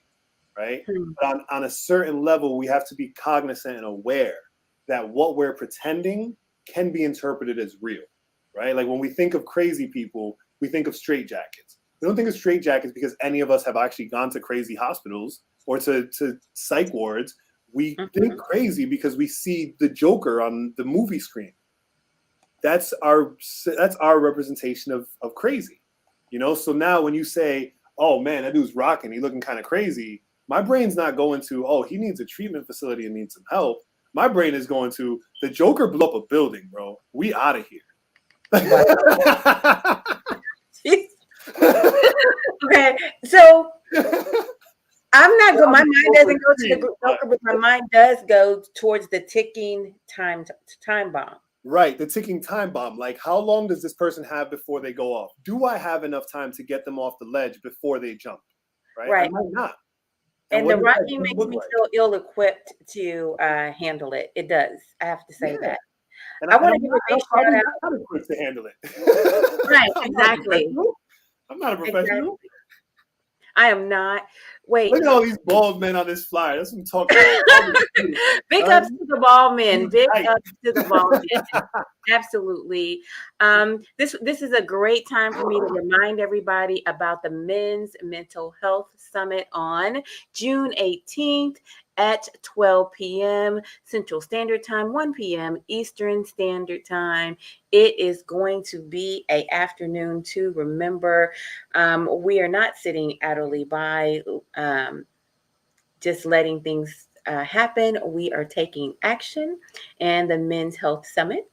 right? Hmm. But on a certain level, we have to be cognizant and aware that what we're pretending can be interpreted as real, right? Like when we think of crazy people, we think of straitjackets. We don't think of straitjackets because any of us have actually gone to crazy hospitals or to psych wards. We think Mhm. crazy because we see the Joker on the movie screen. That's our representation of crazy, you know. So now when you say, oh man, that dude's rocking, he looking kind of crazy, my brain's not going to, oh, he needs a treatment facility and needs some help. My brain is going to, the Joker blew up a building, bro, we out of here. Wow. Okay, so I'm not going. My mind doesn't go to the Joker, but my mind does go towards the ticking time bomb. Right, the ticking time bomb. Like, how long does this person have before they go off? Do I have enough time to get them off the ledge before they jump? Right, I Right. might not. And And what the does that rocking jump makes look me like? feel ill-equipped to handle it. It does. I have to say Yeah, that. and, I and want to I'm give not, a I'm big shout probably out. not equipped to handle it. Right. I'm not a Exactly. professional. I'm not a professional. Exactly. I am not. Wait. Look at all these bald men on this flyer. That's what I'm talking about. Bald is beautiful. Big All ups right? to the ball men. He's Big tight. ups to the ball men. Absolutely. This is a great time for me to remind everybody about the Men's Mental Health Summit on June 18th at 12 p.m. Central Standard Time, 1 p.m. Eastern Standard Time. It is going to be a afternoon to remember. We are not sitting idly by. Just letting things happen. We are taking action, and the Men's Health Summit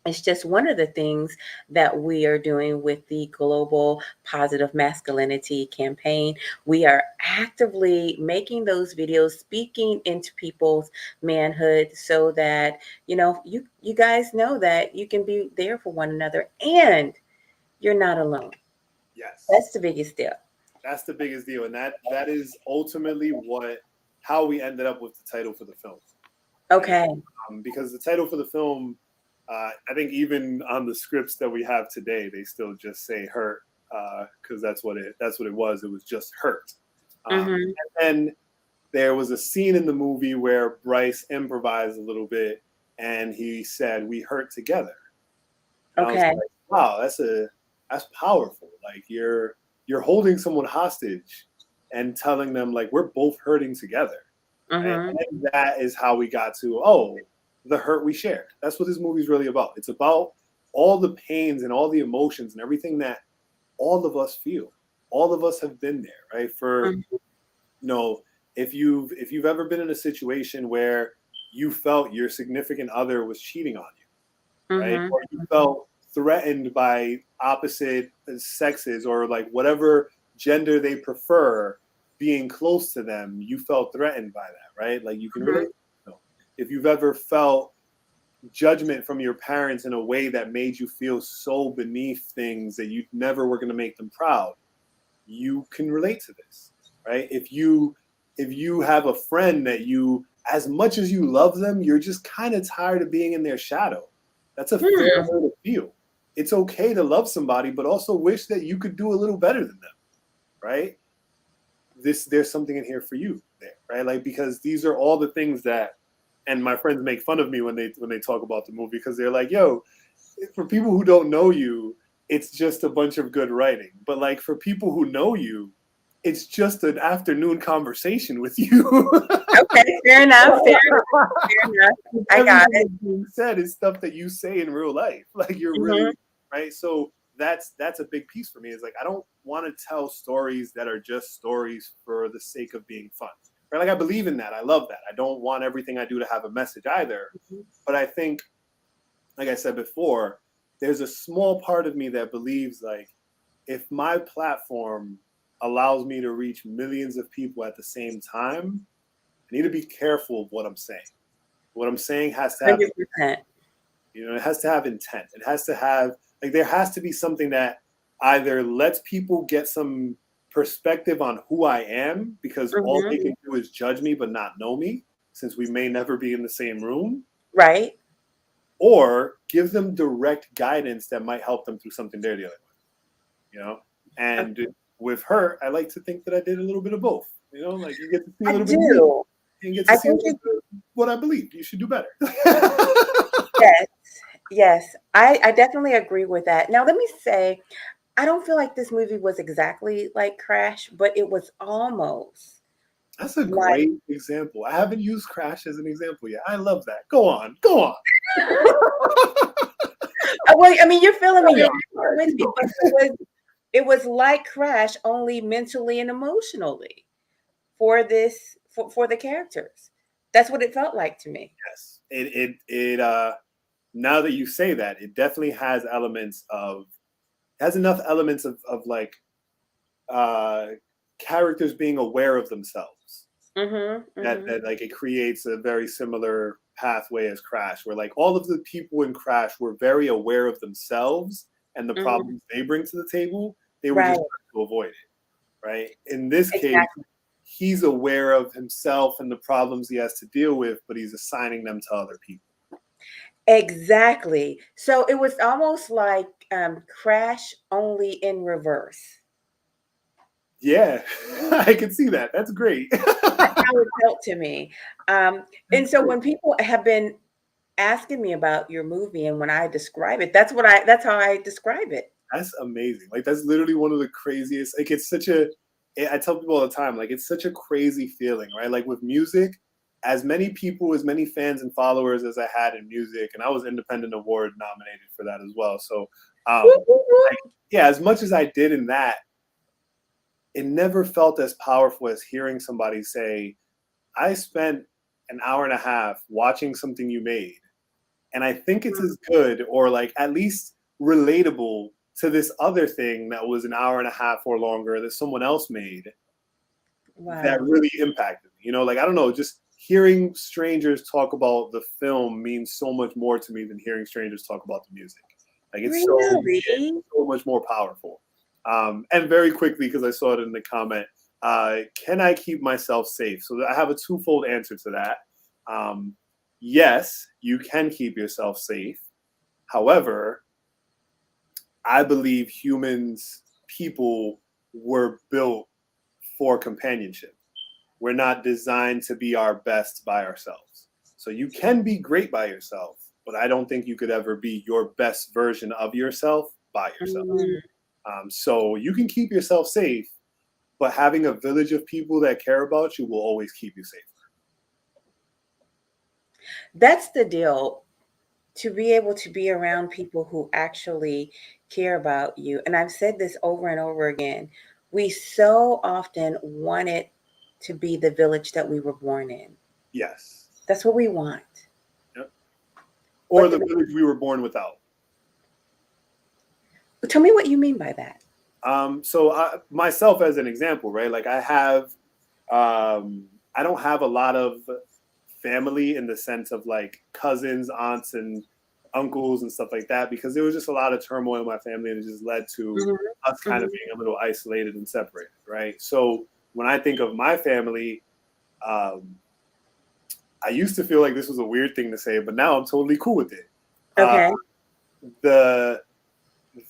is just one of the things that we are doing with the Global Positive Masculinity Campaign. We are actively making those videos, speaking into people's manhood so that, you guys know that you can be there for one another and you're not alone. Yes. That's the biggest step. That's the biggest deal. And that is ultimately how we ended up with the title for the film. Right? Okay. Because the title for the film, I think even on the scripts that we have today, they still just say hurt, because that's what it was. It was just hurt. Mm-hmm. And then there was a scene in the movie where Bryce improvised a little bit and he said, "We hurt together." And I was Okay. like, wow, that's powerful. Like you're holding someone hostage and telling them like we're both hurting together. Right? Mm-hmm. And that is how we got to the hurt we shared. That's what this movie's really about. It's about all the pains and all the emotions and everything that all of us feel. All of us have been there, right? Mm-hmm. If you've ever been in a situation where you felt your significant other was cheating on you, right? Mm-hmm. Or you felt threatened by opposite sexes or like whatever gender they prefer being close to them, you felt threatened by that, right? Like you can relate. If you've ever felt judgment from your parents in a way that made you feel so beneath things that you never were going to make them proud, you can relate to this, right? If you have a friend that you, as much as you love them, you're just kind of tired of being in their shadow. That's a fair Mm-hmm. way to feel. It's okay to love somebody, but also wish that you could do a little better than them, right? There's something in here for you there, right? Like because these are all the things that, and my friends make fun of me when they talk about the movie because they're like, "Yo, for people who don't know you, it's just a bunch of good writing. But like for people who know you, it's just an afternoon conversation with you." Okay, fair enough. Fair enough. Fair enough. I got Everything it. that's being said is stuff that you say in real life. Like you're Mm-hmm. really right. So that's a big piece for me. Is like I don't want to tell stories that are just stories for the sake of being fun. Right? Like I believe in that. I love that. I don't want everything I do to have a message either. But I think, like I said before, there's a small part of me that believes like if my platform allows me to reach millions of people at the same time, I need to be careful of what I'm saying. What I'm saying has to have, 100%. it has to have intent. It has to have, like, there has to be something that either lets people get some perspective on who I am, because all they can do is judge me but not know me, since we may never be in the same room. Right. Or give them direct guidance that might help them through something they're dealing with, And with her, I like to think that I did a little bit of both, like you get to see a little bit of me, and get to see what I believe. You should do better. Yes. I definitely agree with that. Now, let me say, I don't feel like this movie was exactly like Crash, but it was almost. That's a great example. I haven't used Crash as an example yet. I love that. Go on. Well, I mean, you're feeling me. It was like Crash, only mentally and emotionally for the characters. That's what it felt like to me. Yes. It now that you say that, it definitely has enough elements of like characters being aware of themselves. That like it creates a very similar pathway as Crash, where like all of the people in Crash were very aware of themselves and the problems they bring to the table. They were just trying to avoid it, right? In this case, he's aware of himself and the problems he has to deal with, but he's assigning them to other people. Exactly. So it was almost like Crash, only in reverse. Yeah, I can see that. That's great. That's how it felt to me. And so when people have been asking me about your movie, and when I describe it, that's how I describe it. That's amazing. Like, that's literally one of the craziest. Like, I tell people all the time, like, it's such a crazy feeling, right? Like with music, as many fans and followers as I had in music, and I was Independent Award nominated for that as well. So, as much as I did in that, it never felt as powerful as hearing somebody say, I spent an hour and a half watching something you made, and I think it's as good, or like at least relatable to this other thing that was an hour and a half or longer that someone else made. Wow. That really impacted me. Like, I don't know, just hearing strangers talk about the film means so much more to me than hearing strangers talk about the music. Like, it's so much more powerful. And very quickly, because I saw it in the comment, can I keep myself safe? So I have a twofold answer to that. Yes, you can keep yourself safe. However, I believe people were built for companionship. We're not designed to be our best by ourselves. So you can be great by yourself, but I don't think you could ever be your best version of yourself by yourself. So you can keep yourself safe, but having a village of people that care about you will always keep you safer. That's the deal. To be able to be around people who actually care about you. And I've said this over and over again. We so often want it to be the village that we were born in. Yes. That's what we want. Yep. Or the village we were born without. Tell me what you mean by that. So myself as an example, right? Like I don't have a lot of family in the sense of like cousins, aunts, and uncles and stuff like that, because there was just a lot of turmoil in my family, and it just led to us kind of being a little isolated and separated, right? So when I think of my family, I used to feel like this was a weird thing to say, but now I'm totally cool with it. Okay.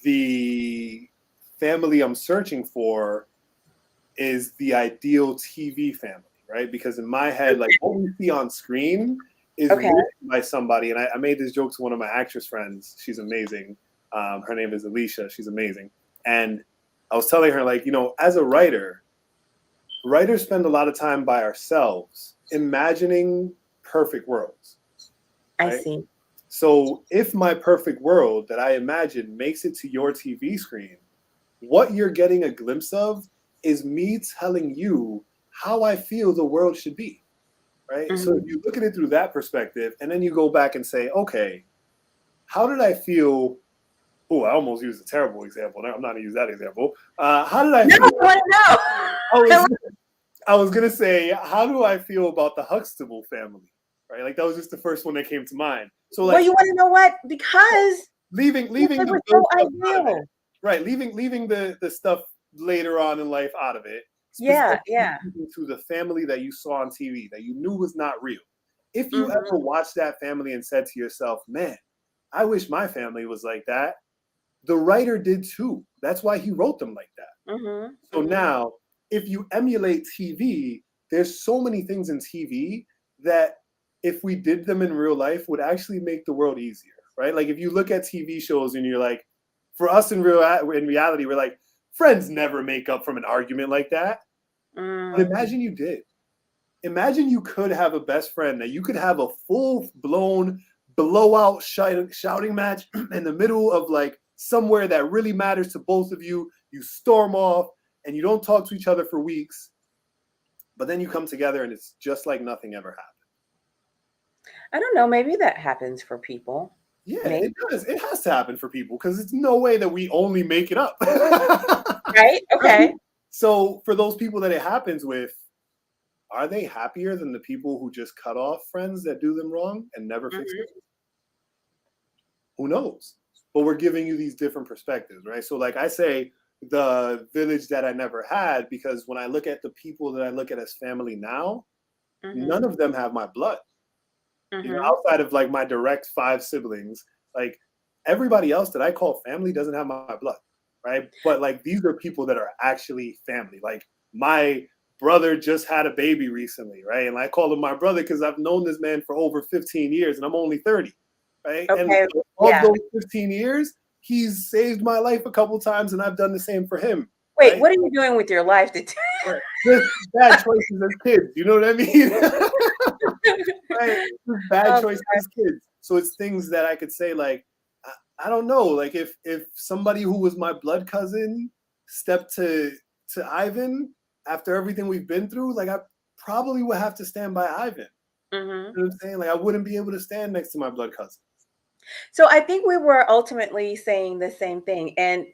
The family I'm searching for is the ideal TV family, right? Because in my head, like what we see on screen is written by somebody. And I made this joke to one of my actress friends. She's amazing. Her name is Alicia. She's amazing. And I was telling her, like, as a writers spend a lot of time by ourselves imagining perfect worlds. Right? I see. So if my perfect world that I imagine makes it to your TV screen, what you're getting a glimpse of is me telling you how I feel the world should be, right? So if you look at it through that perspective, and then you go back and say, okay, how did I feel? Oh, I almost used a terrible example. I'm not going to use that example. How did I feel? No, I was gonna say, how do I feel about the Huxtable family? Right, like that was just the first one that came to mind. So Well, like you want to know what? Because leaving they the were good so stuff out of it, ideal. right? Leaving the stuff later on in life out of it. Yeah, Specifically yeah. speaking to the family that you saw on TV that you knew was not real. If you Mm-hmm, ever watched that family and said to yourself, "Man, I wish my family was like that," the writer did too. That's why he wrote them like that. mm-hmm, So mm-hmm. now, if you emulate TV, there's so many things in TV that if we did them in real life would actually make the world easier, right? Like if you look at TV shows and you're like, for us in reality, we're like, friends never make up from an argument like that. But Mm. imagine you did. Imagine you could have a best friend that you could have a full blown blowout shouting match in the middle of like somewhere that really matters to both of you. You storm off and you don't talk to each other for weeks, but then you come together and it's just like nothing ever happened. I don't know. Maybe that happens for people. Yeah, Maybe. it does. It has to happen for people because it's no way that we only make it up. Right? Right? Okay. So for those people that it happens with, are they happier than the people who just cut off friends that do them wrong and never fix Mm-hmm. it? Who knows? But we're giving you these different perspectives, right? So like I say, the village that I never had, because when I look at the people that I look at as family now, Mm-hmm. none of them have my blood. Mm-hmm. Outside of like my direct 5 siblings, like everybody else that I call family doesn't have my blood, right? But like these are people that are actually family. Like my brother just had a baby recently, right? And I call him my brother because I've known this man for over 15 years and I'm only 30, right? And Okay. of Yeah. those 15 years, he's saved my life a couple times and I've done the same for him, Wait, right? what are you doing with your life to Right. Just bad choices as kids, you know what I mean? Right? Just bad Oh, choices as kids. So it's things that I could say like, I don't know, like if somebody who was my blood cousin stepped to Ivan after everything we've been through, like I probably would have to stand by Ivan. mm-hmm. You know what I'm saying? Like I wouldn't be able to stand next to my blood cousin. So I think we were ultimately saying the same thing. And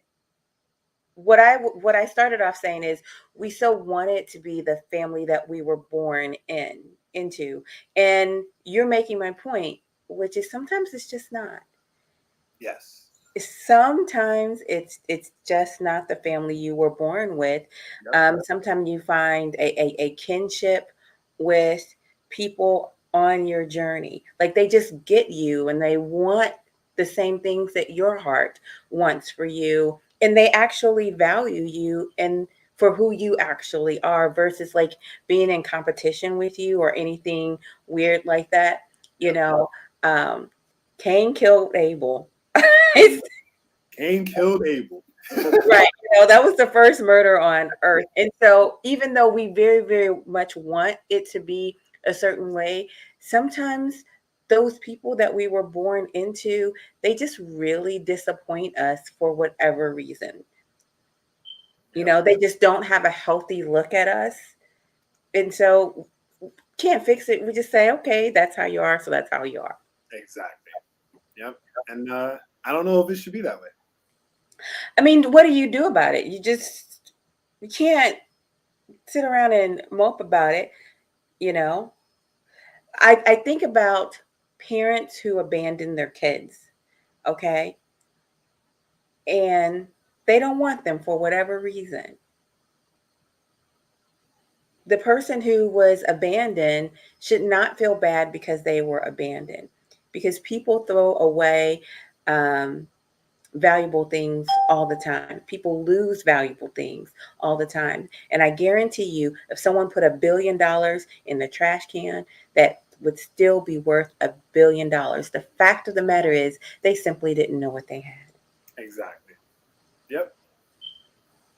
what I started off saying is we so wanted to be the family that we were born into. And you're making my point, which is sometimes it's just not. Yes. Sometimes it's just not the family you were born with. Yep. Sometimes you find a kinship with people on your journey. Like they just get you and they want the same things that your heart wants for you. And they actually value you and for who you actually are versus like being in competition with you or anything weird like that. You Yep. know, um, Cain killed Abel. Cain killed Abel. Right. That was the first murder on earth. And so even though we very, very much want it to be a certain way, sometimes those people that we were born into, they just really disappoint us for whatever reason. Yep. They just don't have a healthy look at us. And so can't fix it. We just say, okay, that's how you are. So that's how you are. Exactly. Yep. And I don't know if it should be that way. I mean, what do you do about it? You can't sit around and mope about it, you know? I think about parents who abandon their kids, okay? And they don't want them for whatever reason. The person who was abandoned should not feel bad because they were abandoned, because people throw away um, valuable things all the time. People lose valuable things all the time. And I guarantee you, if someone put $1 billion in the trash can, that would still be worth $1 billion. The fact of the matter is, they simply didn't know what they had. Exactly. Yep.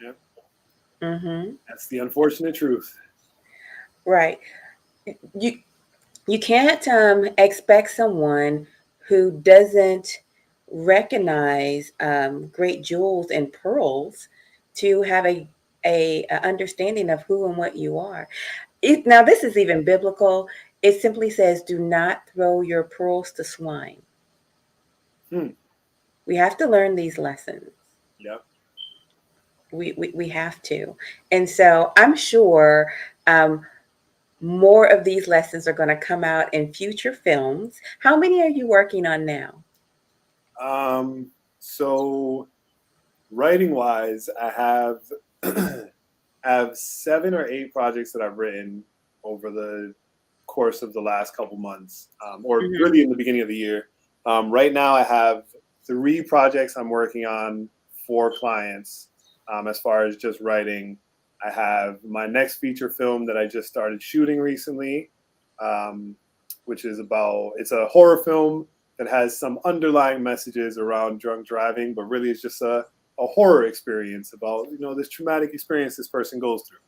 Yep. Mm-hmm. That's the unfortunate truth. Right. You you can't expect someone who doesn't recognize great jewels and pearls to have a understanding of who and what you are. Now, this is even biblical. It simply says, "Do not throw your pearls to swine." Hmm. We have to learn these lessons. Yep. We have to. And so I'm sure More of these lessons are going to come out in future films. How many are you working on now? So writing wise, I have have 7 or 8 projects that I've written over the course of the last couple months, or Mm-hmm. really in the beginning of the year. Right now, I have 3 projects I'm working on for clients. As far as just writing, I have my next feature film that I just started shooting recently, which is it's a horror film that has some underlying messages around drunk driving, but really it's just a horror experience about, this traumatic experience this person goes through.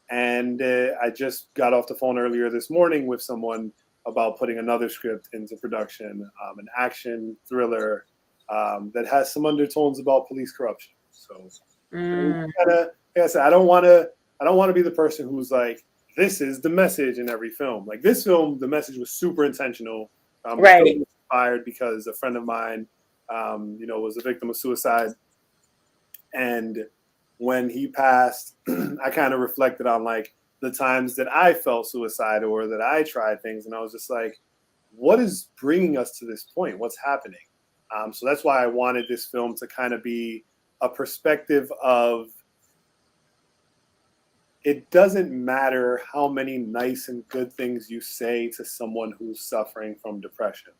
And I just got off the phone earlier this morning with someone about putting another script into production, an action thriller that has some undertones about police corruption. So, like I said, I don't want to be the person who's like, this is the message in every film. Like this film, the message was super intentional. The film was inspired because a friend of mine, was a victim of suicide, and when he passed, I kind of reflected on like the times that I felt suicidal or that I tried things, and I was just like, what is bringing us to this point? What's happening? So that's why I wanted this film to kind of be a perspective of, it doesn't matter how many nice and good things you say to someone who's suffering from depression.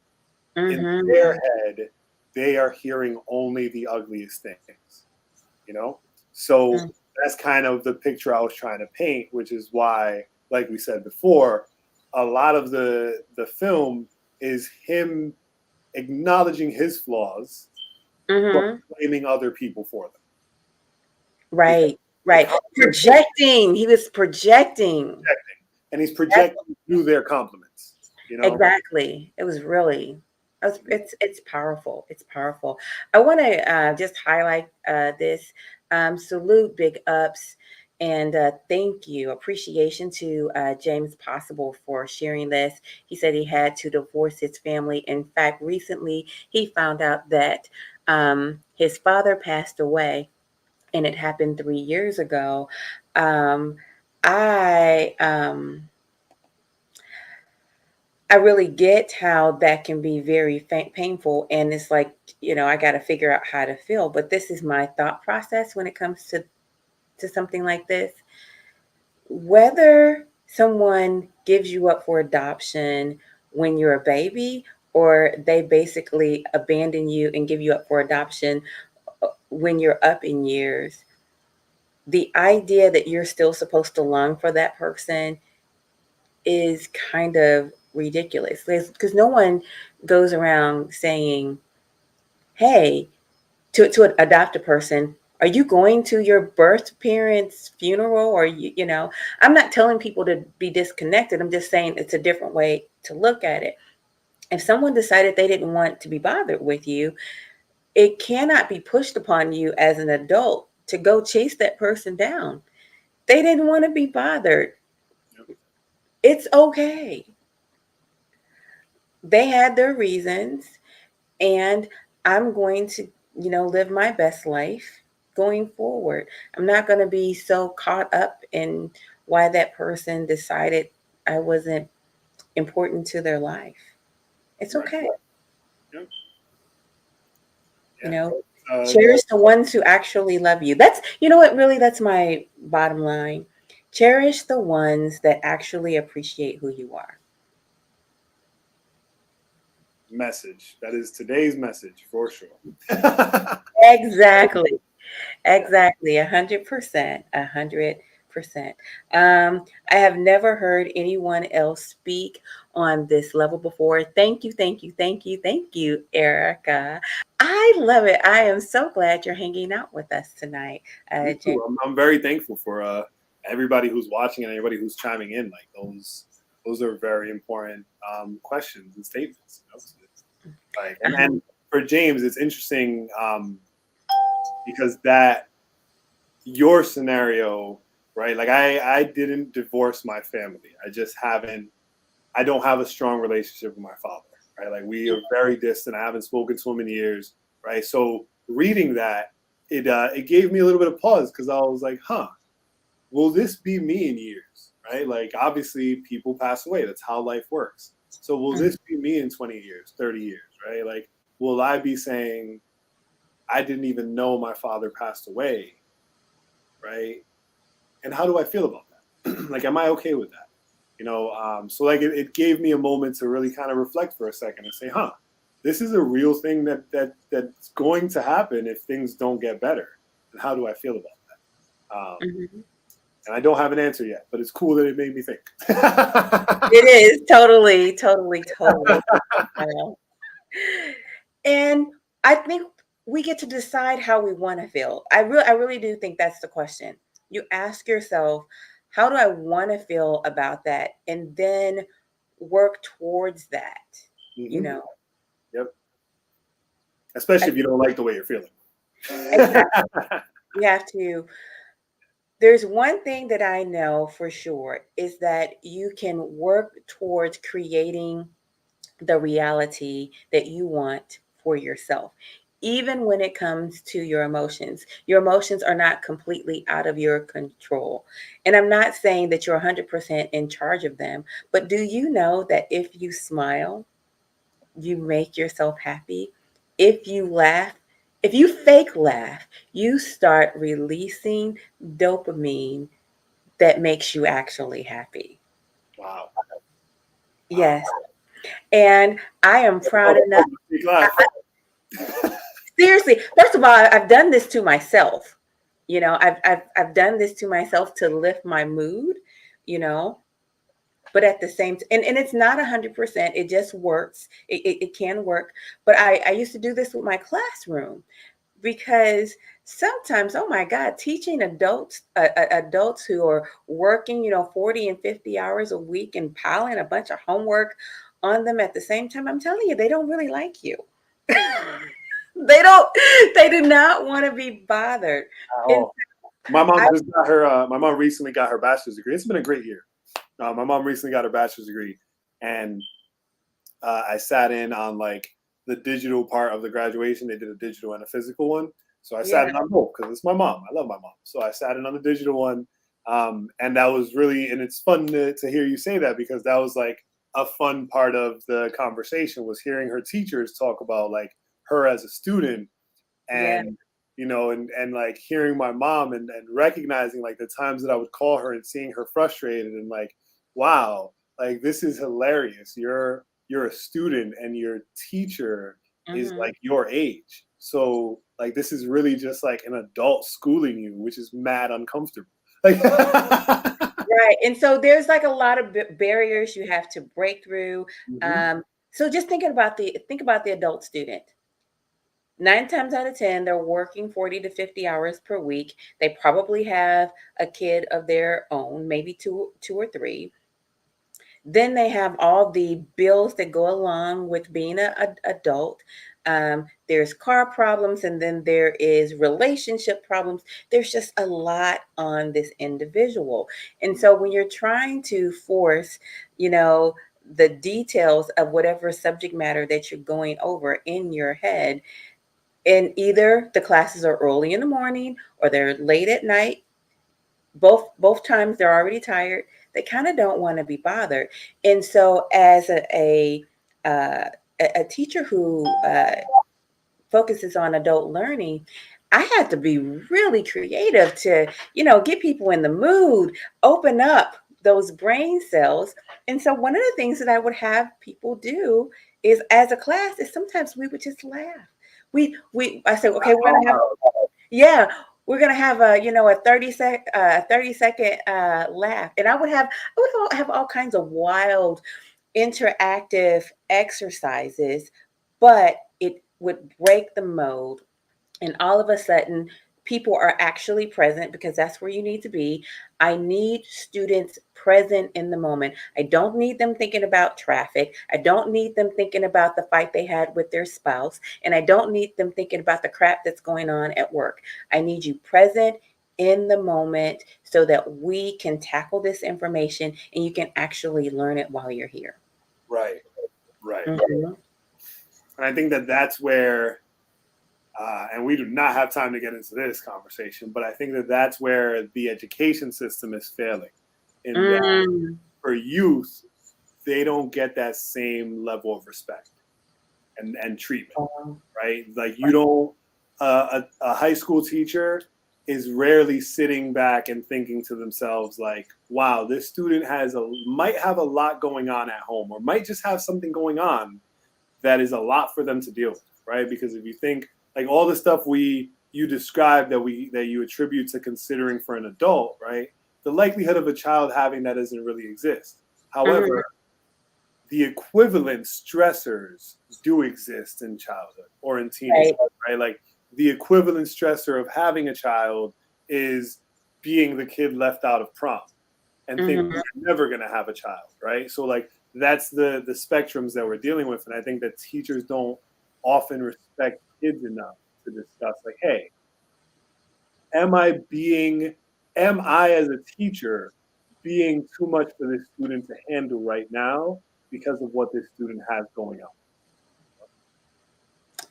In their head, they are hearing only the ugliest things, So that's kind of the picture I was trying to paint, which is why, like we said before, a lot of the film is him acknowledging his flaws, but blaming other people for them. Right. Projecting. He was projecting. And he's projecting through their compliments. Exactly. It was really, it's powerful. It's powerful. I want to just highlight this. Salute, big ups, and thank you. Appreciation to James Possible for sharing this. He said he had to divorce his family. In fact, recently he found out that his father passed away, and it happened 3 years ago. Um, I um, I really get how that can be very painful, and it's like, I got to figure out how to feel. But this is my thought process when it comes to something like this. Whether someone gives you up for adoption when you're a baby, or they basically abandon you and give you up for adoption when you're up in years, the idea that you're still supposed to long for that person is kind of ridiculous, because no one goes around saying, hey, to adopt a person, are you going to your birth parents' funeral? Or I'm not telling people to be disconnected. I'm just saying it's a different way to look at it. If someone decided they didn't want to be bothered with you, it cannot be pushed upon you as an adult to go chase that person down. They didn't want to be bothered. It's okay. They had their reasons, and I'm going to, live my best life going forward. I'm not going to be so caught up in why that person decided I wasn't important to their life. It's okay. Cherish the ones who actually love you. That's, what, really, that's my bottom line. Cherish the ones that actually appreciate who you are. Message. That is today's message for sure. Exactly. 100%. 100%. I have never heard anyone else speak on this level before. Thank you, Erika. I love it. I am so glad you're hanging out with us tonight. I'm very thankful for everybody who's watching and everybody who's chiming in. Like those are very important questions and statements. Like, and for James, it's interesting because that your scenario, right? Like I didn't divorce my family. I don't have a strong relationship with my father, right? Like we are very distant. I haven't spoken to him in years, right? So reading that, it gave me a little bit of pause, because I was like, will this be me in years, right? Like, obviously, people pass away. That's how life works. So will this be me in 20 years, 30 years, right? Like, will I be saying, I didn't even know my father passed away, right? And how do I feel about that? Like, am I okay with that? So like it gave me a moment to really kind of reflect for a second and say, this is a real thing that's going to happen if things don't get better. And how do I feel about that? And I don't have an answer yet, but it's cool that it made me think. It is totally. And I think we get to decide how we want to feel. I really do think that's the question. You ask yourself, how do I want to feel about that? And then work towards that, Yep. Especially if you don't like the way you're feeling. Exactly. You have to. There's one thing that I know for sure is that you can work towards creating the reality that you want for yourself. Even when it comes to your emotions are not completely out of your control. And I'm not saying that you're 100% in charge of them, but do you know that if you smile, you make yourself happy? If you laugh, if you fake laugh, you start releasing dopamine that makes you actually happy. Wow. Yes. And I am proud enough. Seriously, first of all, I've done this to myself. I've done this to myself to lift my mood, you know, but at the same time, and it's not 100%, it just works. It can work. But I used to do this with my classroom because sometimes, oh my God, teaching adults who are working, 40 and 50 hours a week and piling a bunch of homework on them at the same time, I'm telling you, they don't really like you. They do not want to be bothered. And my mom recently got her bachelor's degree. It's been a great year. My mom recently got her bachelor's degree, and I sat in on like the digital part of the graduation. They did a digital and a physical one. So I sat in on both because it's my mom. I love my mom. So I sat in on the digital one. And that was really, and it's fun to hear you say that, because that was like a fun part of the conversation, was hearing her teachers talk about like her as a student, and and like hearing my mom and recognizing like the times that I would call her and seeing her frustrated and like, wow, like this is hilarious. You're a student and your teacher is like your age. So like this is really just like an adult schooling you, which is mad uncomfortable. Like right. And so there's like a lot of barriers you have to break through. So just think about the adult student. 9 times out of 10, they're working 40 to 50 hours per week. They probably have a kid of their own, maybe two or three. Then they have all the bills that go along with being an adult. There's car problems, and then there is relationship problems. There's just a lot on this individual. And so when you're trying to force, the details of whatever subject matter that you're going over in your head, and either the classes are early in the morning or they're late at night, both times they're already tired, they kind of don't want to be bothered. And so as a teacher who focuses on adult learning, I had to be really creative to get people in the mood, open up those brain cells. And so one of the things that I would have people do is, as a class, is sometimes we would just laugh. I said, okay, we're gonna have a 30-second laugh, and I would have all kinds of wild interactive exercises, but it would break the mold, and all of a sudden people are actually present, because that's where you need to be. I need students present in the moment. I don't need them thinking about traffic. I don't need them thinking about the fight they had with their spouse. And I don't need them thinking about the crap that's going on at work. I need you present in the moment so that we can tackle this information and you can actually learn it while you're here. Right. And I think that's where and we do not have time to get into this conversation, but I think that that's where the education system is failing. In that, Mm. for youth, they don't get that same level of respect and treatment, Oh, right? Like you don't, a high school teacher is rarely sitting back and thinking to themselves like, wow, this student might have a lot going on at home, or might just have something going on that is a lot for them to deal with, right? Because if you think like all the stuff you described that you attribute to considering for an adult, right? The likelihood of a child having that doesn't really exist. mhm. However, the equivalent stressors do exist in childhood or in teenage, Right. right? Like the equivalent stressor of having a child is being the kid left out of prom and thinking Mhm. you're never going to have a child, right? So like that's the spectrums that we're dealing with, and I think that teachers don't often respect kids enough to discuss like, hey, am I being, am I as a teacher being too much for this student to handle right now because of what this student has going on?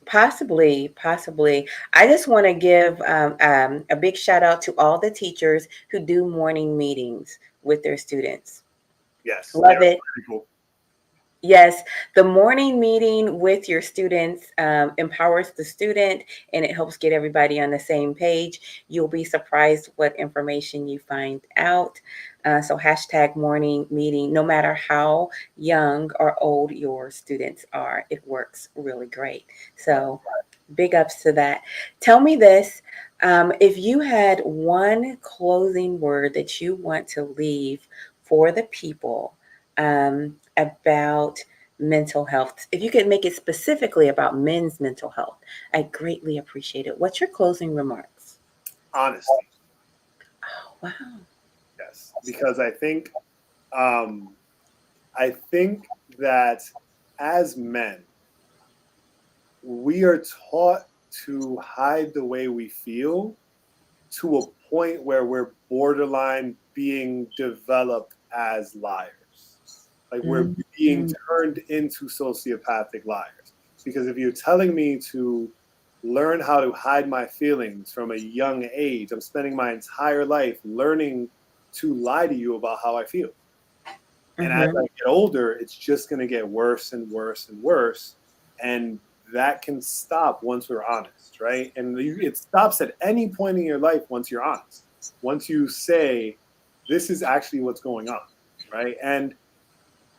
Possibly, possibly. I just want to give a big shout out to all the teachers who do morning meetings with their students. Yes, they're Love it. pretty cool. Yes, the morning meeting with your students empowers the student and it helps get everybody on the same page. You'll be surprised what information you find out. So, hashtag morning meeting, no matter how young or old your students are, it works really great. So, big ups to that. Tell me this, if you had one closing word that you want to leave for the people about mental health, if you could make it specifically about men's mental health, I greatly appreciate it. What's your closing remarks? Honesty, Oh, wow. yes, because um, I think that as men, we are taught to hide the way we feel to a point where we're borderline being developed as liars. Like we're being Mhm. turned into sociopathic liars. Because if you're telling me to learn how to hide my feelings from a young age, I'm spending my entire life learning to lie to you about how I feel. And as I Mhm. get older, it's just going to get worse and worse and worse. And that can stop once we're honest, right? And it stops at any point in your life once you're honest. Once you say, this is actually what's going on, right? And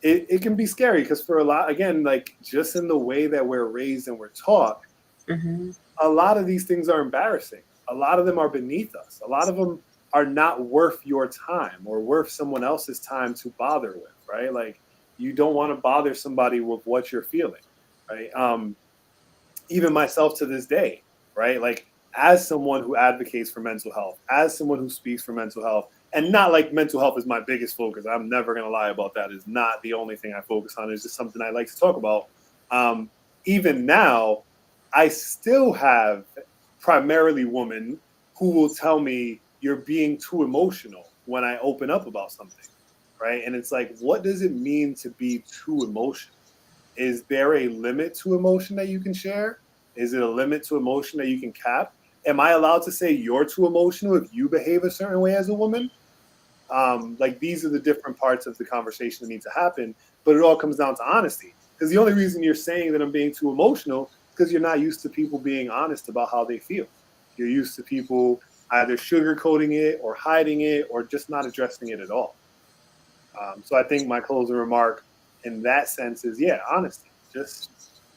it can be scary because for a lot, again, like just in the way that we're raised and we're taught, Mhm. a lot of these things are embarrassing. A lot of them are beneath us. A lot of them are not worth your time or worth someone else's time to bother with, right? Like you don't want to bother somebody with what you're feeling, right? Even myself to this day, right? Like as someone who advocates for mental health, as someone who speaks for mental health, and not like mental health is my biggest focus. I'm never gonna lie about that. It's not the only thing I focus on. It's just something I like to talk about. Um, Even now, I still have primarily women who will tell me you're being too emotional when I open up about something, right? And it's like, what does it mean to be too emotional? Is there a limit to emotion that you can share? Is it a limit to emotion that you can cap? Am I allowed to say you're too emotional if you behave a certain way as a woman? Like these are the different parts of the conversation that need to happen, but it all comes down to honesty. Because the only reason you're saying that I'm being too emotional is because you're not used to people being honest about how they feel. You're used to people either sugarcoating it or hiding it or just not addressing it at all. So I think my closing remark in that sense is, yeah, honesty. Just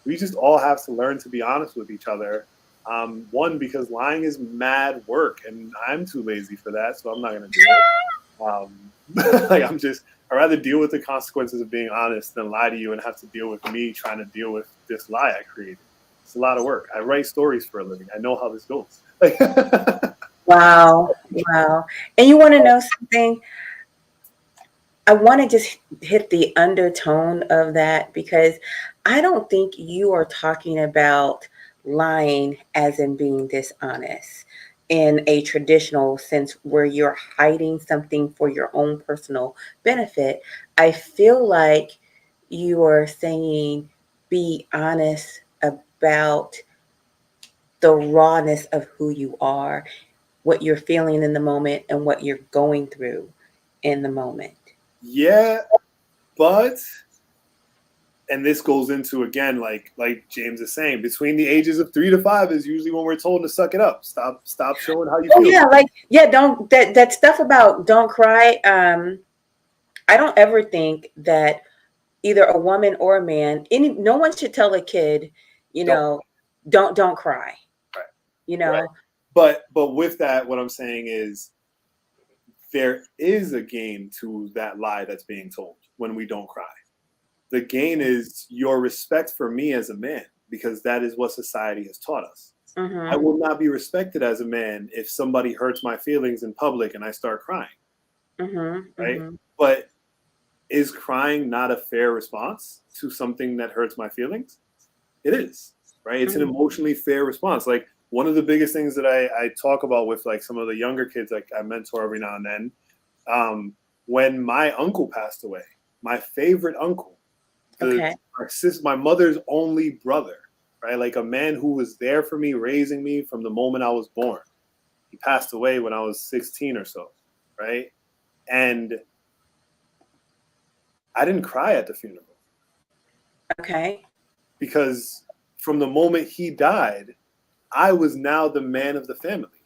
we just all have to learn to be honest with each other. One, because lying is mad work, and I'm too lazy for that, so I'm not going to do it. Like I rather deal with the consequences of being honest than lie to you and have to deal with me trying to deal with this lie I created. It's a lot of work. I write stories for a living. I know how this goes. Wow. Wow. And you want to know something? I want to just hit the undertone of that because I don't think you are talking about lying as in being dishonest in a traditional sense where you're hiding something for your own personal benefit. I feel like you are saying be honest about the rawness of who you are, what you're feeling in the moment, and what you're going through in the moment. Yeah, but and this goes into, again, like James is saying, between the ages of 3 to 5 is usually when we're told to suck it up. Stop showing how you Oh feel. yeah, don't that stuff about don't cry. I don't ever think that either a woman or a man, no one should tell a kid, Don't. don't cry. Right. You Right. know. But with that, what I'm saying is there is a gain to that lie that's being told when we don't cry. The gain is your respect for me as a man, because that is what society has taught us. I will not be respected as a man if somebody hurts my feelings in public and I start crying. Right? But is crying not a fair response to something that hurts my feelings? It is, right? It's an emotionally fair response. Like, one of the biggest things that I talk about with like some of the younger kids, like I mentor every now and then, when my uncle passed away, my favorite uncle, my mother's only brother, right? Like a man who was there for me, raising me from the moment I was born. He passed away when I was 16 or so, right? And I didn't cry at the funeral. Okay. Because from the moment he died, I was now the man of the family.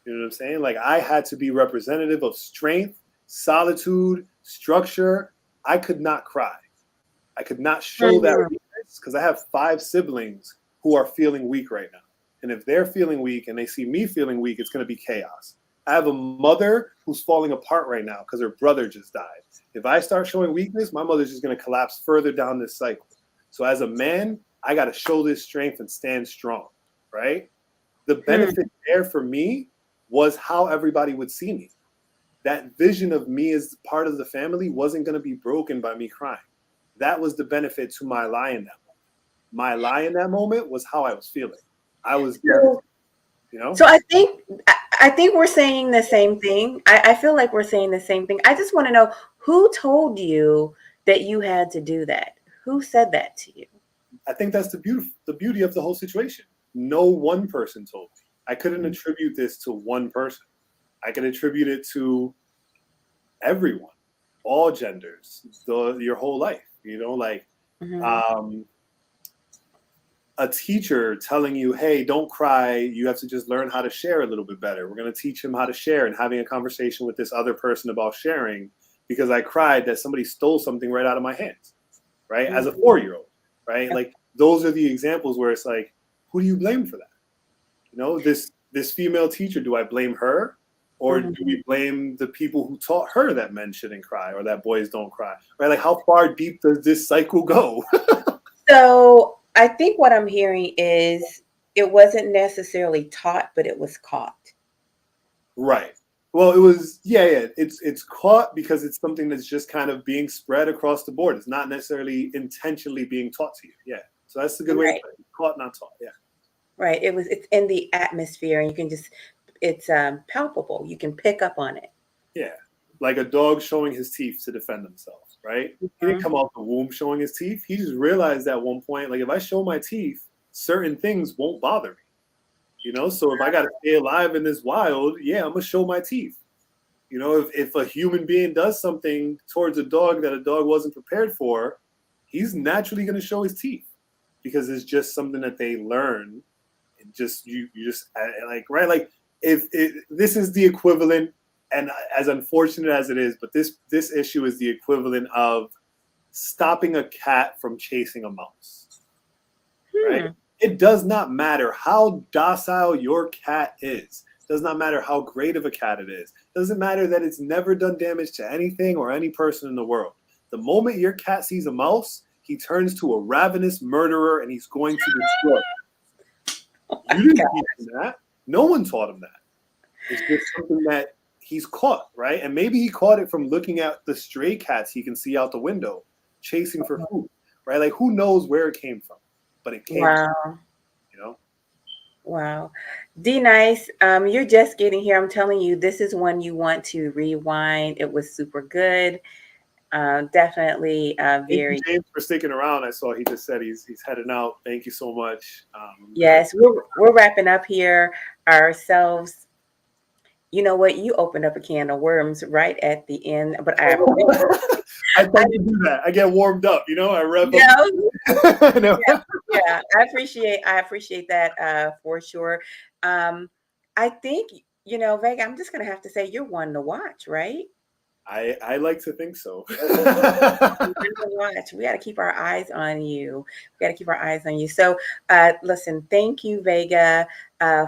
You know what I'm saying? Like, I had to be representative of strength, solitude, structure. I could not cry. I could not show that weakness because I have 5 siblings who are feeling weak right now. And if they're feeling weak and they see me feeling weak, it's going to be chaos. I have a mother who's falling apart right now because her brother just died. If I start showing weakness, my mother's just going to collapse further down this cycle. So as a man, I got to show this strength and stand strong, right? The benefit there for me was how everybody would see me. That vision of me as part of the family wasn't going to be broken by me crying. That was the benefit to my lie in that moment. My lie in that moment was how I was feeling. I was devastated, you know? So I think we're saying the same thing. I feel like we're saying the same thing. I just want to know, who told you that you had to do that? Who said that to you? I think that's the beauty of the whole situation. No one person told me. I couldn't attribute this to one person. I could attribute it to everyone, all genders, your whole life. You know, like a teacher telling you, hey, don't cry. You have to just learn how to share a little bit better. We're going to teach him how to share, and having a conversation with this other person about sharing because I cried that somebody stole something right out of my hands, right? As a 4-year-old, right? Like, those are the examples where it's like, who do you blame for that? You know, this female teacher, do I blame her? Or do we blame the people who taught her that men shouldn't cry or that boys don't cry? Right? Like, how far deep does this cycle go? So I think what I'm hearing is it wasn't necessarily taught, but it was caught. Right. Well, it was, yeah. It's caught because it's something that's just kind of being spread across the board. It's not necessarily intentionally being taught to you. Yeah. So that's a good way to put it. Caught, not taught. Yeah. Right. It's in the atmosphere, and you can just, it's palpable. You can pick up on it. Yeah. Like a dog showing his teeth to defend himself, right? He didn't come out the womb showing his teeth. He just realized at one point, like, if I show my teeth, certain things won't bother me. You know, so if I got to stay alive in this wild, yeah, I'm going to show my teeth. You know, if a human being does something towards a dog that a dog wasn't prepared for, he's naturally going to show his teeth because it's just something that they learn. And just, you just like, right? Like, this is the equivalent, and as unfortunate as it is, but this issue is the equivalent of stopping a cat from chasing a mouse, right? It does not matter how docile your cat is. It does not matter how great of a cat it is. It doesn't matter that it's never done damage to anything or any person in the world. The moment your cat sees a mouse, he turns to a ravenous murderer and he's going to destroy it. You didn't teach him that. No one taught him that. It's just something that he's caught, right? And maybe he caught it from looking at the stray cats he can see out the window, chasing for food, right? Like, who knows where it came from? But it came from, you know? Wow. D Nice, you're just getting here. I'm telling you, this is one you want to rewind. It was super good. Definitely Thank you, very. James, for sticking around. I saw he just said he's heading out. Thank you so much. Yes, we're wrapping up here ourselves. You know what? You opened up a can of worms right at the end, but I appreciate. I tend to do that. I get warmed up, I rev You up. know, No. yeah, I appreciate that for sure. I think Vega. I'm just gonna have to say you're one to watch, right? I like to think so. Watch. We got to keep our eyes on you. We got to keep our eyes on you. So, listen, thank you, Vega,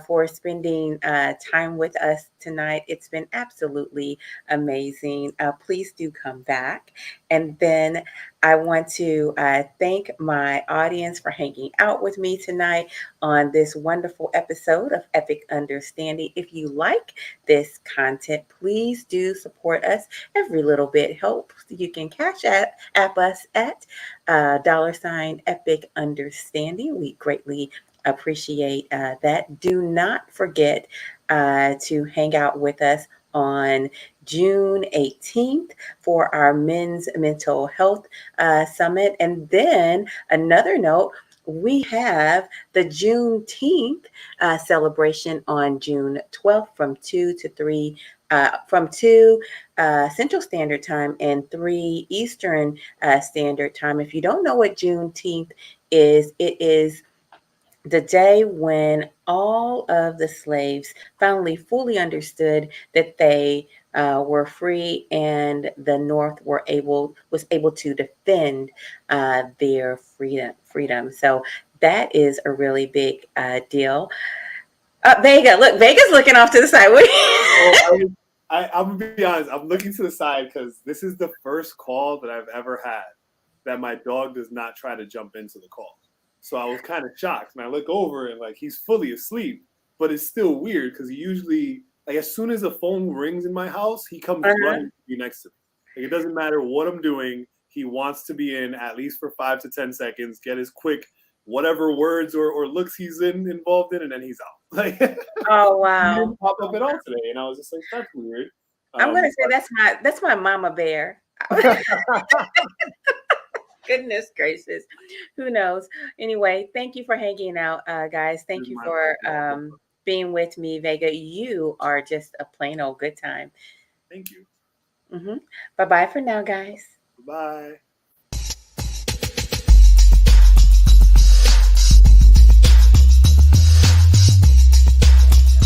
for spending time with us tonight. It's been absolutely amazing. Please do come back. And then I want to thank my audience for hanging out with me tonight on this wonderful episode of Epic Understanding. If you like this content, please do support us. Every little bit helps. You can cash app us at $Epic Understanding. We greatly appreciate that. Do not forget to hang out with us on June 18th for our Men's Mental Health Summit. And then another note, we have the Juneteenth celebration on June 12th from 2 to 3, from 2 Central Standard Time and 3 Eastern Standard Time. If you don't know what Juneteenth is, it is the day when all of the slaves finally fully understood that they were free and the North was able to defend their freedom. So that is a really big deal. Vega, look, Vega's looking off to the side. I'm gonna be honest. I'm looking to the side because this is the first call that I've ever had that my dog does not try to jump into the call. So I was kind of shocked, and I look over and he's fully asleep, but it's still weird because he usually as soon as the phone rings in my house, he comes running to be next to me. It doesn't matter what I'm doing, he wants to be in at least for 5 to 10 seconds, get his quick whatever words or looks he's involved in, and then he's out. Oh wow! He didn't pop up at all today, and I was just like, that's weird. I'm gonna say that's my mama bear. Goodness gracious, who knows? Anyway, thank you for hanging out, guys. Thank you for being with me, Vega. You are just a plain old good time. Thank you. Bye for now, guys. Bye.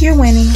You're winning.